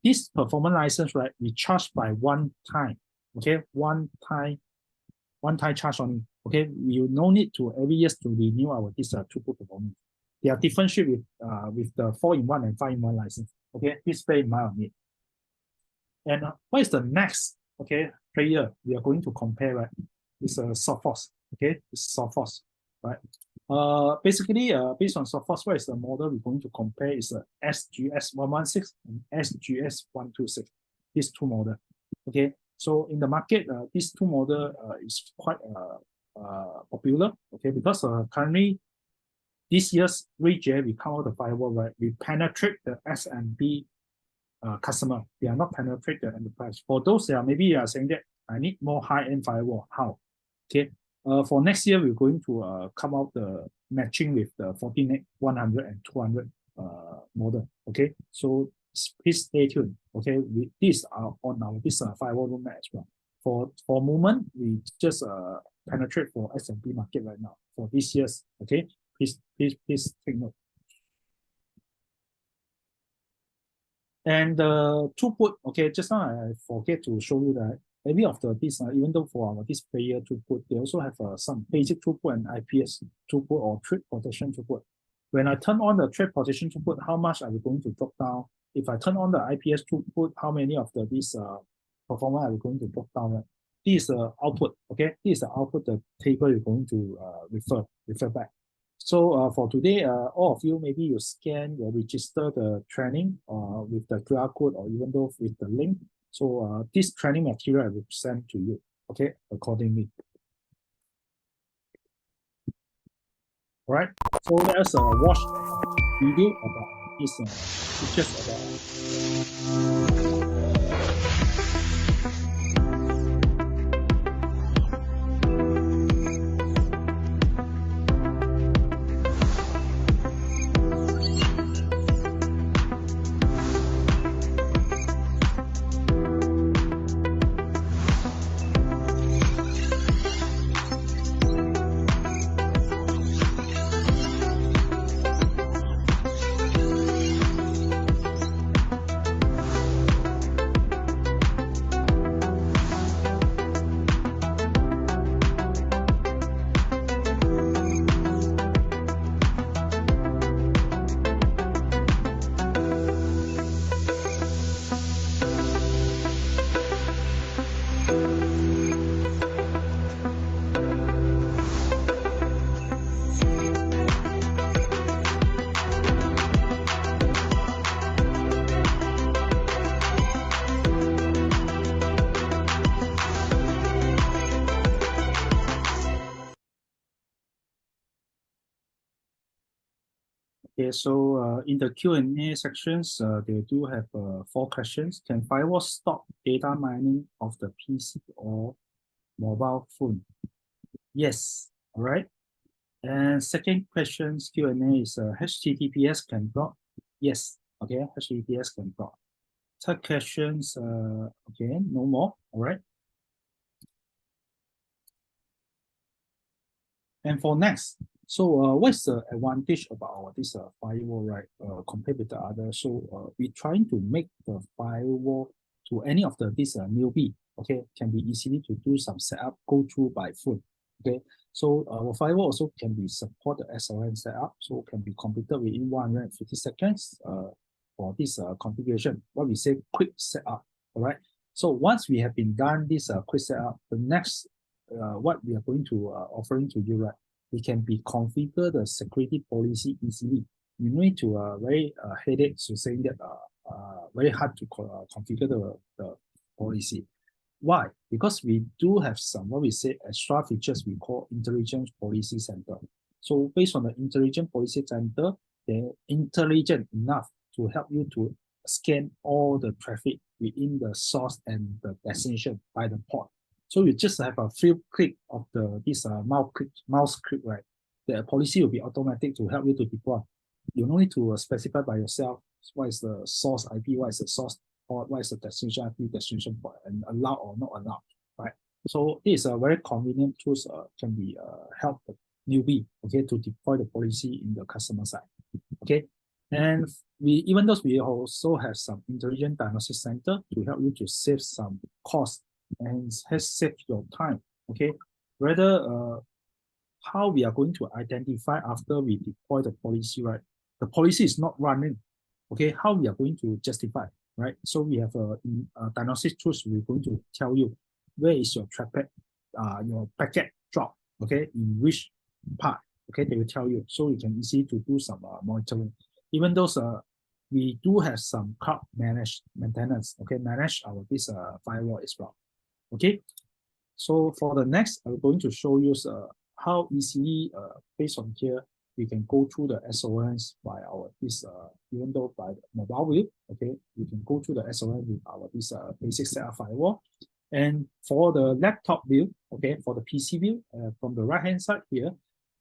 This performance license, right, we charge by one time. Okay, one time charge only. Okay, you no need to every year to renew our this throughput performance. They are differentiated with the 4-in-1 and 5-in-1 license. Okay, this bear in mind on it. And what is the next player we are going to compare, right? It's Sofos. Okay, it's Sofos, right? Basically, based on Sofos, what is the model we're going to compare is SGS116 and SGS126. These two models. Okay, so in the market, these two models is quite popular. Okay, because currently this year's Ruijie, we come out the firewall, right? We penetrate the SMB customer. They are not penetrate the enterprise. For those that are maybe saying that I need more high-end firewall. How? Okay. For next year, we're going to come out the matching with the Fortinet 100 and 200 model. Okay. So please stay tuned. Okay. These are on our this firewall roadmap as well. For moment, we just penetrate for SMB market right now for this year's. Okay. Please take note. And the throughput, okay, just now I forget to show you that any of this, even though for our this player throughput, they also have some basic throughput and IPS throughput or threat protection throughput. When I turn on the threat protection throughput, how much are we going to drop down? If I turn on the IPS throughput, how many of this performance are we going to drop down? Right? This is the output, okay? This is the output, the table you're going to refer back. So for today, all of you, maybe you scan or register the training with the QR code or even though with the link. So this training material I will send to you, okay, accordingly. All right, so let us watch a video about this features about. Okay, so in the Q&A sections, they do have 4 questions. Can firewall stop data mining of the PC or mobile phone? Yes, all right. And second question's Q&A is HTTPS can block? Yes, okay, HTTPS can block. Third questions, okay, no more, all right. And for next, so what's the advantage about this firewall, right, compared with the other? So we're trying to make the firewall to any of this newbie, okay, can be easily to do some setup, go through by phone, okay. So our firewall also can be support the SLN setup, so can be completed within 150 seconds for this configuration, what we say quick setup, all right. So once we have been done this quick setup, the next what we are going to offering to you, right? We can be configure the security policy easily. You need to very headache to saying that very hard to configure the policy. Why? Because we do have some what we say extra features we call intelligent policy center. So based on the intelligent policy center, they're intelligent enough to help you to scan all the traffic within the source and the destination by the port. So you just have a few click of this mouse click, right? The policy will be automatic to help you to deploy. You don't need to specify by yourself what is the source IP, what is the source port, what is the destination IP, destination port, and allow or not allow, right? So this is a very convenient tools can be help the newbie, okay, to deploy the policy in the customer side, okay. And even though we also have some intelligent diagnostic center to help you to save some cost and has saved your time, okay. Whether how we are going to identify after we deploy the policy, right? The policy is not running, okay. How we are going to justify, right? So we have a diagnostic tools. We're going to tell you where is your traffic, your packet drop, okay, in which part, okay. They will tell you, so you can easily to do some monitoring. Even though we do have some cloud maintenance, okay, manage our this firewall as well. Okay, so for the next, I'm going to show you how easily, based on here, we can go through the SONs by our this even though by the mobile view, okay, we can go through the SON with our this basic setup firewall. And for the laptop view, okay, for the PC view, from the right hand side here,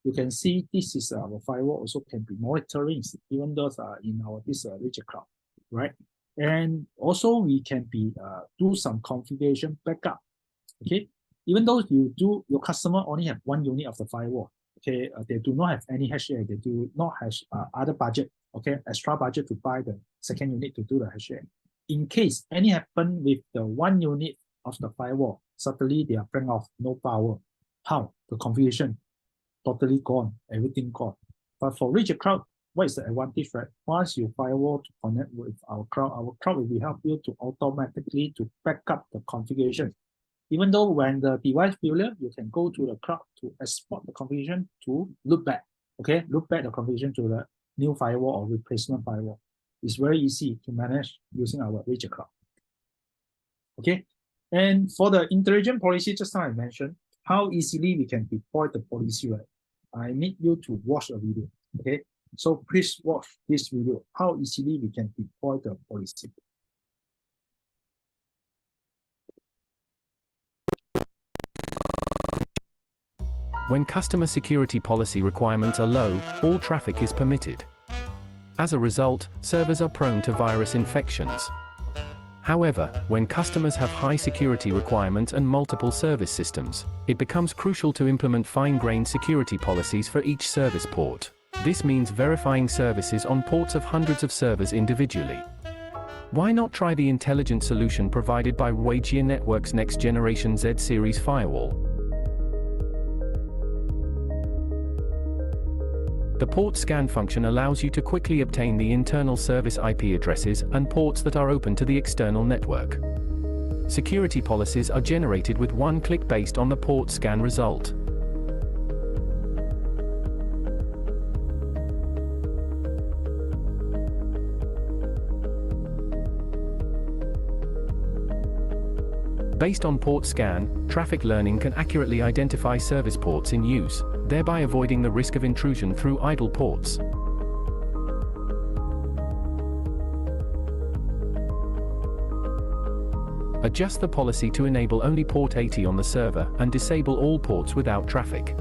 you can see this is our firewall also can be monitoring, even though in our this Ruijie cloud, right? And also we can be do some configuration backup, okay? Even though your customer only have 1 unit of the firewall, okay, they do not have any HA, they do not have other budget, okay, extra budget to buy the second unit to do the HA. In case any happen with the 1 unit of the firewall, suddenly they are bring off, no power. How? The configuration totally gone, everything gone. But for Ruijie Cloud, what is the advantage, right? Once you firewall to connect with our cloud will help you to automatically to back up the configuration. Even though when the device failure, you can go to the cloud to export the configuration to loop back, okay? Loop back the configuration to the new firewall or replacement firewall. It's very easy to manage using our Ruijie Cloud, okay? And for the intelligent policy, just now I mentioned, how easily we can deploy the policy, right? I need you to watch a video, okay? So please watch this video, how easily we can deploy the policy. When customer security policy requirements are low, all traffic is permitted. As a result, servers are prone to virus infections. However, when customers have high security requirements and multiple service systems, it becomes crucial to implement fine-grained security policies for each service port. This means verifying services on ports of hundreds of servers individually. Why not try the intelligent solution provided by Ruijie Network's next-generation Z-Series firewall? The port scan function allows you to quickly obtain the internal service IP addresses and ports that are open to the external network. Security policies are generated with one click based on the port scan result. Based on port scan, traffic learning can accurately identify service ports in use, thereby avoiding the risk of intrusion through idle ports. Adjust the policy to enable only port 80 on the server and disable all ports without traffic.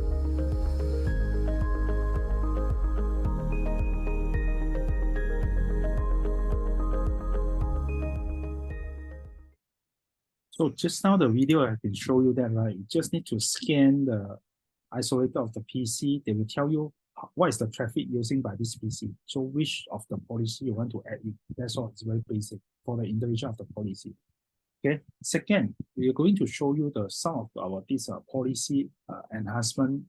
So just now the video I can show you that, right? You just need to scan the isolator of the PC. They will tell you what is the traffic using by this PC. So which of the policy you want to add in. That's all. It's very basic for the integration of the policy. Okay. Second, we are going to show you some of our policy enhancement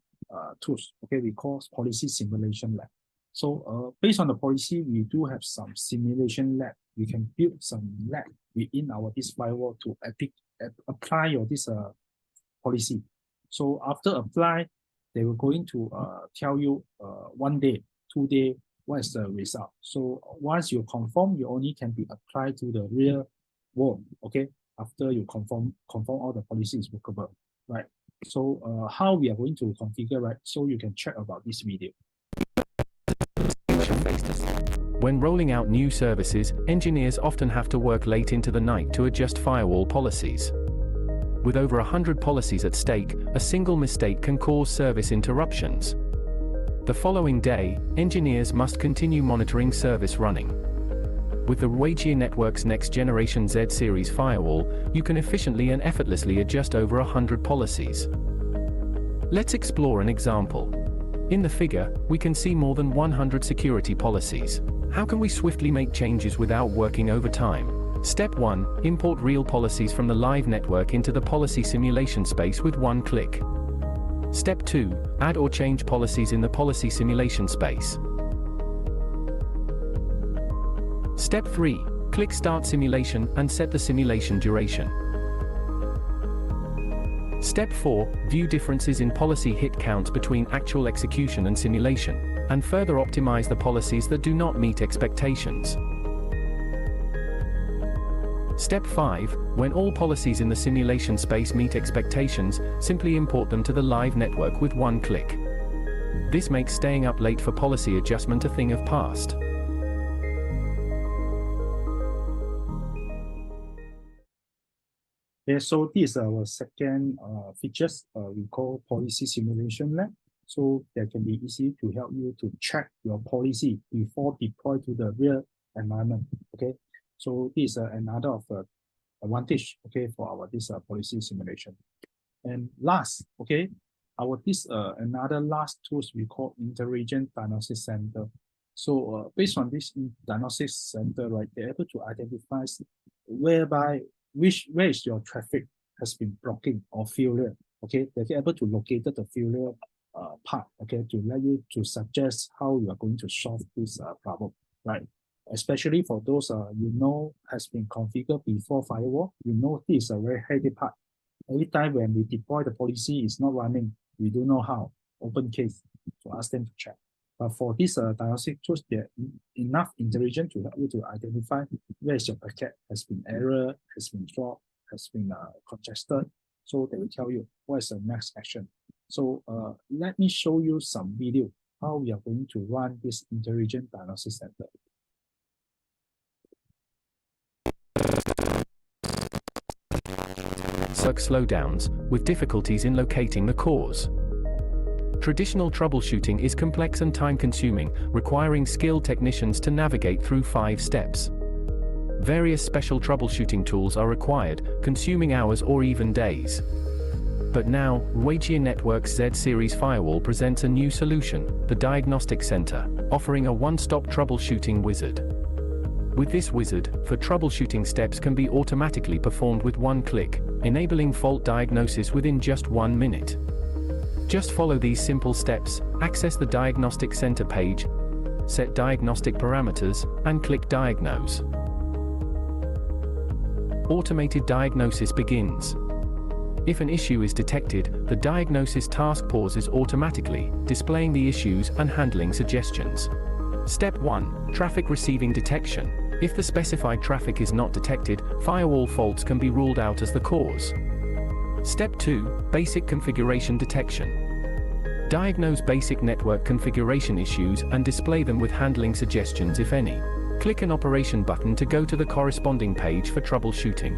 tools. Okay, we call policy simulation lab. So based on the policy, we do have some simulation lab. We can build some lab within our firewall to apply your policy. So after apply, they will going to tell you 1 day, 2 day, what is the result. So once you confirm, you only can be applied to the real world. Okay, after you confirm all the policies workable, right? So how we are going to configure, right? So you can check about this video. When rolling out new services, engineers often have to work late into the night to adjust firewall policies. With over 100 policies at stake, a single mistake can cause service interruptions. The following day, engineers must continue monitoring service running. With the Ruijie Network's next-generation Z-Series firewall, you can efficiently and effortlessly adjust over 100 policies. Let's explore an example. In the figure, we can see more than 100 security policies. How can we swiftly make changes without working overtime? Step 1. Import real policies from the live network into the policy simulation space with one click. Step 2. Add or change policies in the policy simulation space. Step 3. Click Start Simulation and set the simulation duration. Step 4. View differences in policy hit counts between actual execution and simulation, and further optimize the policies that do not meet expectations. Step 5. When all policies in the simulation space meet expectations, simply import them to the live network with one click. This makes staying up late for policy adjustment a thing of past. Yeah, so this is our second features we call policy simulation lab. So that can be easy to help you to check your policy before deploy to the real environment. Okay, so this is another of the advantage, okay, for our policy simulation. And last, okay, our another last tools we call Intelligent Diagnostic Center. So based on this diagnostic center, right, they're able to identify where is your traffic has been blocking or failure. Okay, they're able to locate the failure part. Okay, to let you to suggest how you are going to solve this problem, right? Especially for those has been configured before firewall. This is a very heavy part. Every time when we deploy the policy, it's not running. We don't know how. Open case to ask them to check. But for this diagnostic tools, they're enough intelligent to help you to identify where is your packet has been error, has been dropped, has been congested. So they will tell you what is the next action. So let me show you some video how we are going to run this Intelligent Diagnostic Center. Slowdowns, with difficulties in locating the cause. Traditional troubleshooting is complex and time-consuming, requiring skilled technicians to navigate through 5 steps. Various special troubleshooting tools are required, consuming hours or even days. But now, Ruijie Network's Z-Series Firewall presents a new solution, the Diagnostic Center, offering a one-stop troubleshooting wizard. With this wizard, for troubleshooting steps can be automatically performed with one click, enabling fault diagnosis within just 1 minute. Just follow these simple steps, access the Diagnostic Center page, set diagnostic parameters, and click Diagnose. Automated diagnosis begins. If an issue is detected, the diagnosis task pauses automatically, displaying the issues and handling suggestions. Step 1. Traffic receiving detection. If the specified traffic is not detected, firewall faults can be ruled out as the cause. Step 2. Basic configuration detection. Diagnose basic network configuration issues and display them with handling suggestions if any. Click an operation button to go to the corresponding page for troubleshooting.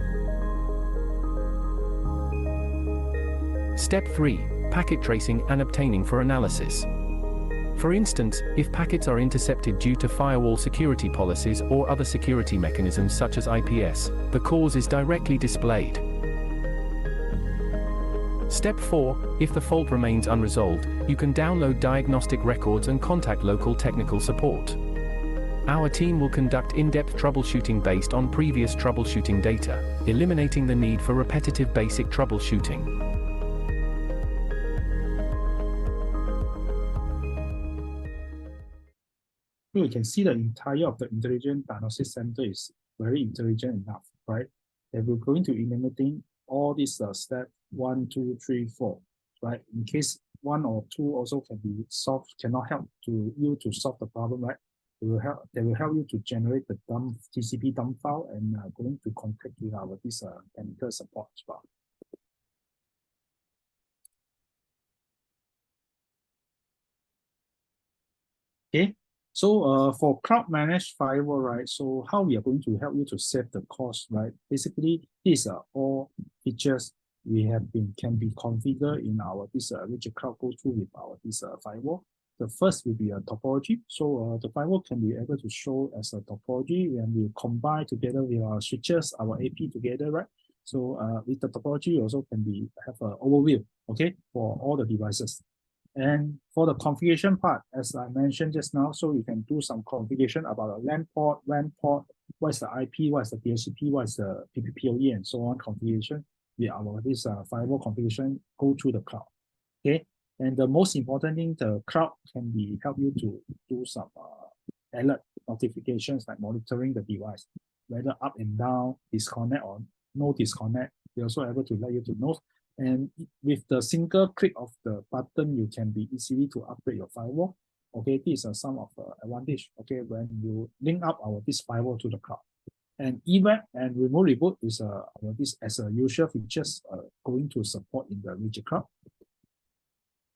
Step 3. Packet tracing and obtaining for analysis. For instance, if packets are intercepted due to firewall security policies or other security mechanisms such as IPS, the cause is directly displayed. Step 4. If the fault remains unresolved, you can download diagnostic records and contact local technical support. Our team will conduct in-depth troubleshooting based on previous troubleshooting data, eliminating the need for repetitive basic troubleshooting. You can see the entire of the intelligent diagnosis center is very intelligent enough, right? And we're going to eliminating all these steps 1, 2, 3, 4, right? In case 1 or 2 also can be solved, cannot help you to solve the problem, right? They will help you to generate the TCP dump file and going to contact with our technical support as well. Okay. So for cloud managed firewall, right? So how we are going to help you to save the cost, right? Basically, these are all features can be configured in our Ruijie Cloud go through with our firewall. The first will be a topology. So the firewall can be able to show as a topology when we combine together with our switches, our AP together, right? So with the topology, you also can have an overview, okay, for all the devices. And for the configuration part, as I mentioned just now, so you can do some configuration about a LAN port, WAN port, what's the IP, what's the DHCP, what's the PPPoE, and so on configuration. With our firewall configuration go through the cloud. Okay, and the most important thing, the cloud can help you to do some alert notifications like monitoring the device, whether up and down, disconnect or no disconnect. They're also able to let you to know. And with the single click of the button, you can be easily to upgrade your firewall. Okay, these are some of the advantage. Okay, when you link up this firewall to the cloud. And event and remote reboot is this as a usual features going to support in the Ruijie Cloud.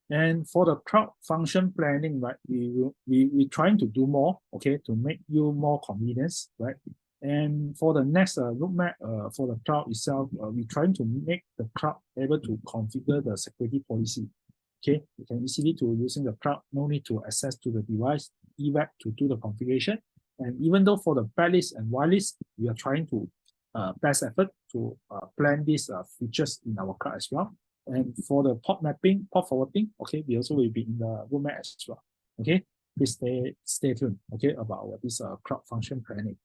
And for the cloud function planning, right, we trying to do more, okay, to make you more convenience, right? And for the next roadmap for the cloud itself, we're trying to make the cloud able to configure the security policy. Okay, you can easily to using the cloud, no need to access to the device, evac to do the configuration. And even though for the backlist and whitelist, we are trying to best effort to plan these features in our cloud as well. And for the port mapping, port forwarding, okay, we also will be in the roadmap as well. Okay, please stay tuned, okay, about this cloud function planning.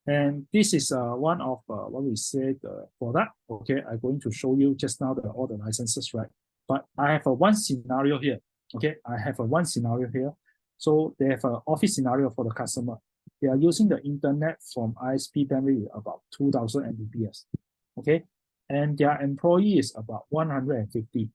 And this is one of what we said the product. Okay, I'm going to show you just now all the licenses, right? But I have one scenario here. Okay, I have one scenario here. So they have an office scenario for the customer. They are using the internet from ISP bandwidth about 2000 Mbps. Okay, and their employee is about 150.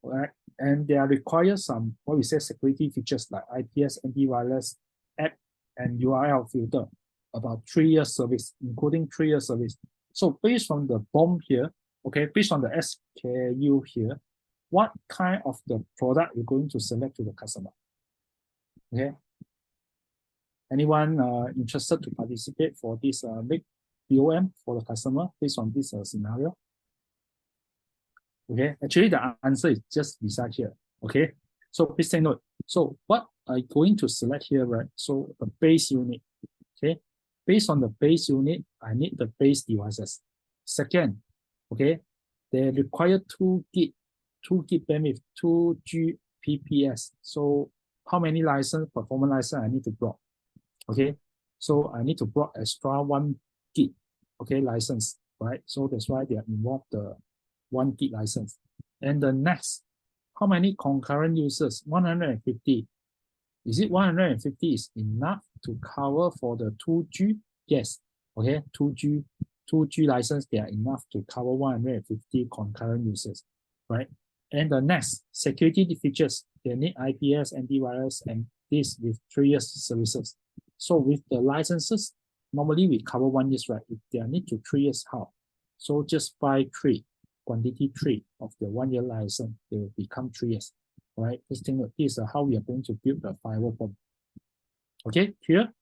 Right, and they are require some what we say security features like IPS, antivirus, app, and URL filter. About 3 years service, including 3 years service. So based on the BOM here, okay, based on the SKU here, what kind of the product you're going to select to the customer? Okay. Anyone interested to participate for this big BOM for the customer based on this scenario? Okay, actually the answer is just beside here. Okay, so please take note. So what I'm going to select here, right? So the base unit. Okay. Based on the base unit, I need the base devices. Second, okay, they require 2 gig bandwidth, 2 Gbps. So how many performance license I need to block? Okay, so I need to block extra 1 gig, okay, license, right? So that's why they are involved the 1 gig license. And the next, how many concurrent users? 150. Is it 150 is enough to cover for the 2G? Yes. Okay, 2G license, they are enough to cover 150 concurrent users, right? And the next, security features, they need IPS, antivirus, and this with 3 years services. So with the licenses, normally we cover 1 year, right? If they need to 3 years, how? So just buy 3, quantity 3 of the 1 year license, they will become 3 years. Right, this is how we are going to build the firewall form. Okay, clear?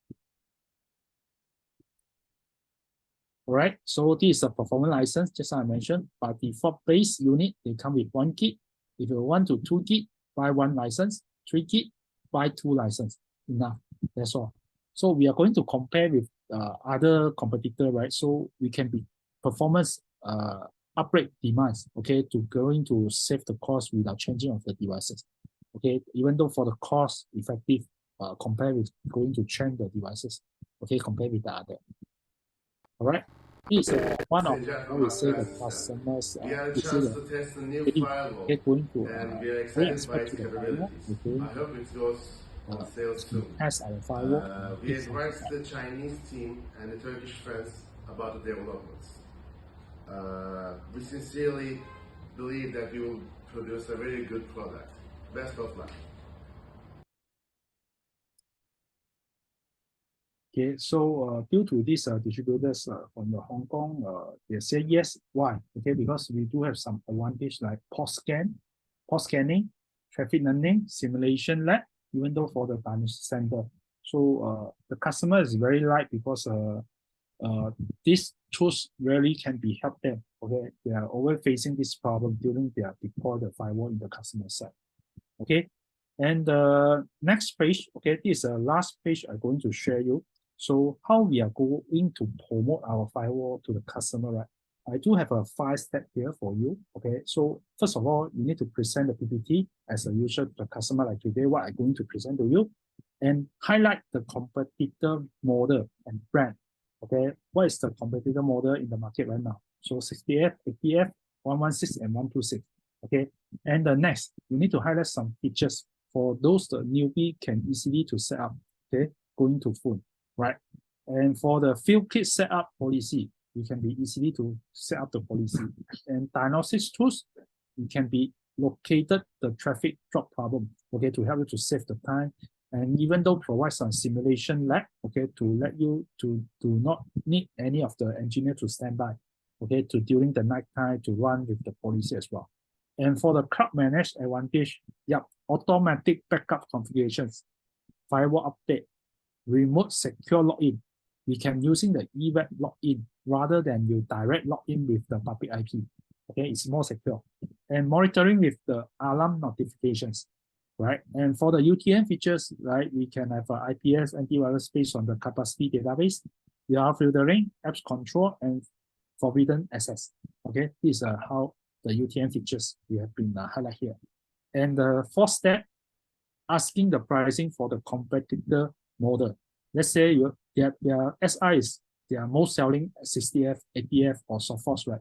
All right, so this is a performance license, just as I mentioned. By default base unit, they come with 1 gig. If you want to 2 gig, buy 1 license. 3 gig, buy 2 license. Enough. That's all. So we are going to compare with other competitor, right? So we can be performance upgrade demands, okay, to going to save the cost without changing of the devices. Okay, even though for the cost effective, compared with going to change the devices, okay, compared with the other. All right. This is one of what we say the customers we had a we say chance that to test a new they firewall, going to and we are they excited by expect its to the firewall, capabilities. okay, I hope it goes on sale to soon. test our firewall. We advised the Chinese team and the Turkish friends about the developments. We sincerely believe that we will produce a very good product. Best of luck. Okay, so due to these distributors from the Hong Kong, they say yes. Why? Okay, because we do have some advantage like post scanning, traffic learning, simulation lab, even though for the diagnostic center. So the customer is very light because these tools really can be helped them. Okay, they are always facing this problem during their deploy the firewall in the customer side. Okay, and the next page, okay, this is the last page I'm going to share you. So how we are going to promote our firewall to the customer, right? I do have a 5-step here for you. Okay, so first of all, you need to present the PPT as a usual to the customer, like today, what I'm going to present to you, and highlight the competitor model and brand. Okay, what is the competitor model in the market right now? So 60F, 80F, 116, and 126. Okay, and the next, you need to highlight some features for those the newbie can easily to set up. Okay, going to phone. Right, and for the field kit setup policy, you can be easily to set up the policy. And diagnostics tools, you can be located the traffic drop problem, okay, to help you to save the time. And even though provide some simulation lab, okay, to let you to do not need any of the engineer to stand by, okay, to during the night time to run with the policy as well. And for the cloud managed advantage, yep, automatic backup configurations, firewall update, remote secure login. We can using the eWeb login rather than you direct login with the public IP. Okay, it's more secure. And monitoring with the alarm notifications, right? And for the UTM features, right, we can have an IPS antivirus based on the capacity database, URL filtering, apps control, and forbidden access. Okay, this is how the UTM features we have been highlighted here. And the 4th step, asking the pricing for the competitor model. Let's say their SI is their most selling 60F, 80F, or Sofos, right?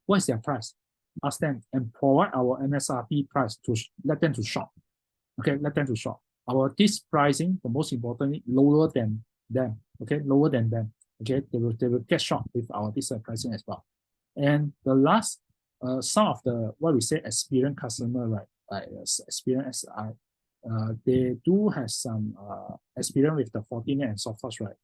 What is their price? Ask them and provide our MSRP price to let them to shop. Okay, let them to shop. Our this pricing, the most importantly, lower than them. Okay, lower than them. Okay, they will get shocked with our this pricing as well. And the last, some of the what we say experienced customer, right? Like experienced SI. They do have some experience with the Fortinet and Sophos, right?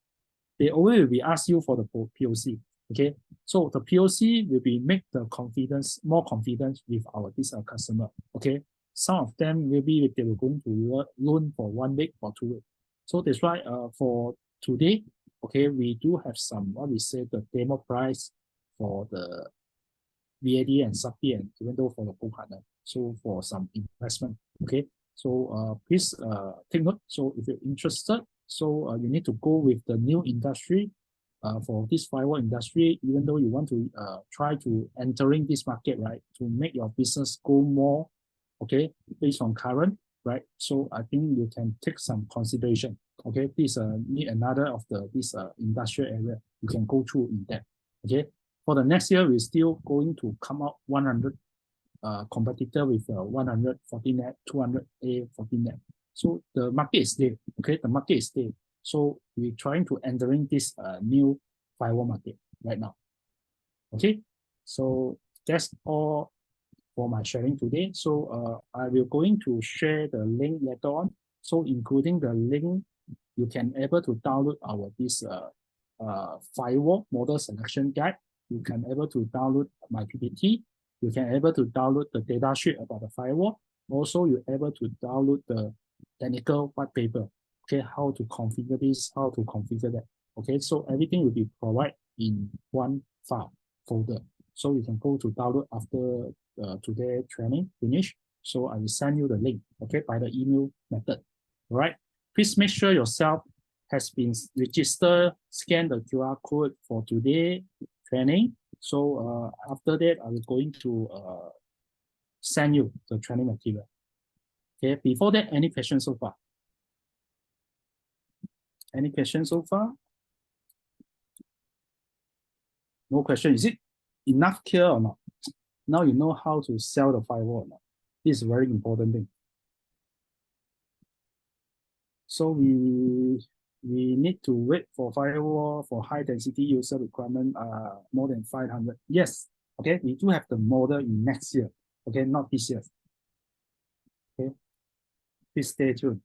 They always will be ask you for the POC. Okay, so the POC will be make the confidence more confidence with our this customer. Okay, some of them maybe they will going to learn for 1 week or 2 weeks. So that's why for today, okay, we do have some what we say the demo price for the VAD and sub and even though for the full partner. So for some investment, okay. So please take note. So if you're interested, so you need to go with the new industry for this firewall industry, even though you want to try to entering this market, right, to make your business go more, okay, based on current, right? So I think you can take some consideration. Okay, this need another of the this industrial area you can go through in that. Okay, for the next year, we're still going to come out 100 competitor with 100 Fortinet, 200A Fortinet. So the market is there. Okay, the market is there. So we're trying to entering this new firewall market right now. Okay, so that's all for my sharing today. So I will going to share the link later on. So including the link, you can able to download our this firewall model selection guide. You can able to download my PPT. You can able to download the data sheet about the firewall. Also, you're able to download the technical white paper. Okay, how to configure this, how to configure that. Okay, so everything will be provided in one file folder. So you can go to download after today training finish. So I will send you the link, okay, by the email method. All right. Please make sure yourself has been registered, scan the QR code for today training. So after that, I will going to send you the training material. Okay, before that, any questions so far? Any questions so far? No question. Is it enough clear or not? Now you know how to sell the firewall or not? This is a very important thing. So we need to wait for firewall for high density user requirement more than 500. Yes, okay, we do have the model in next year, okay, not this year. Okay, please stay tuned.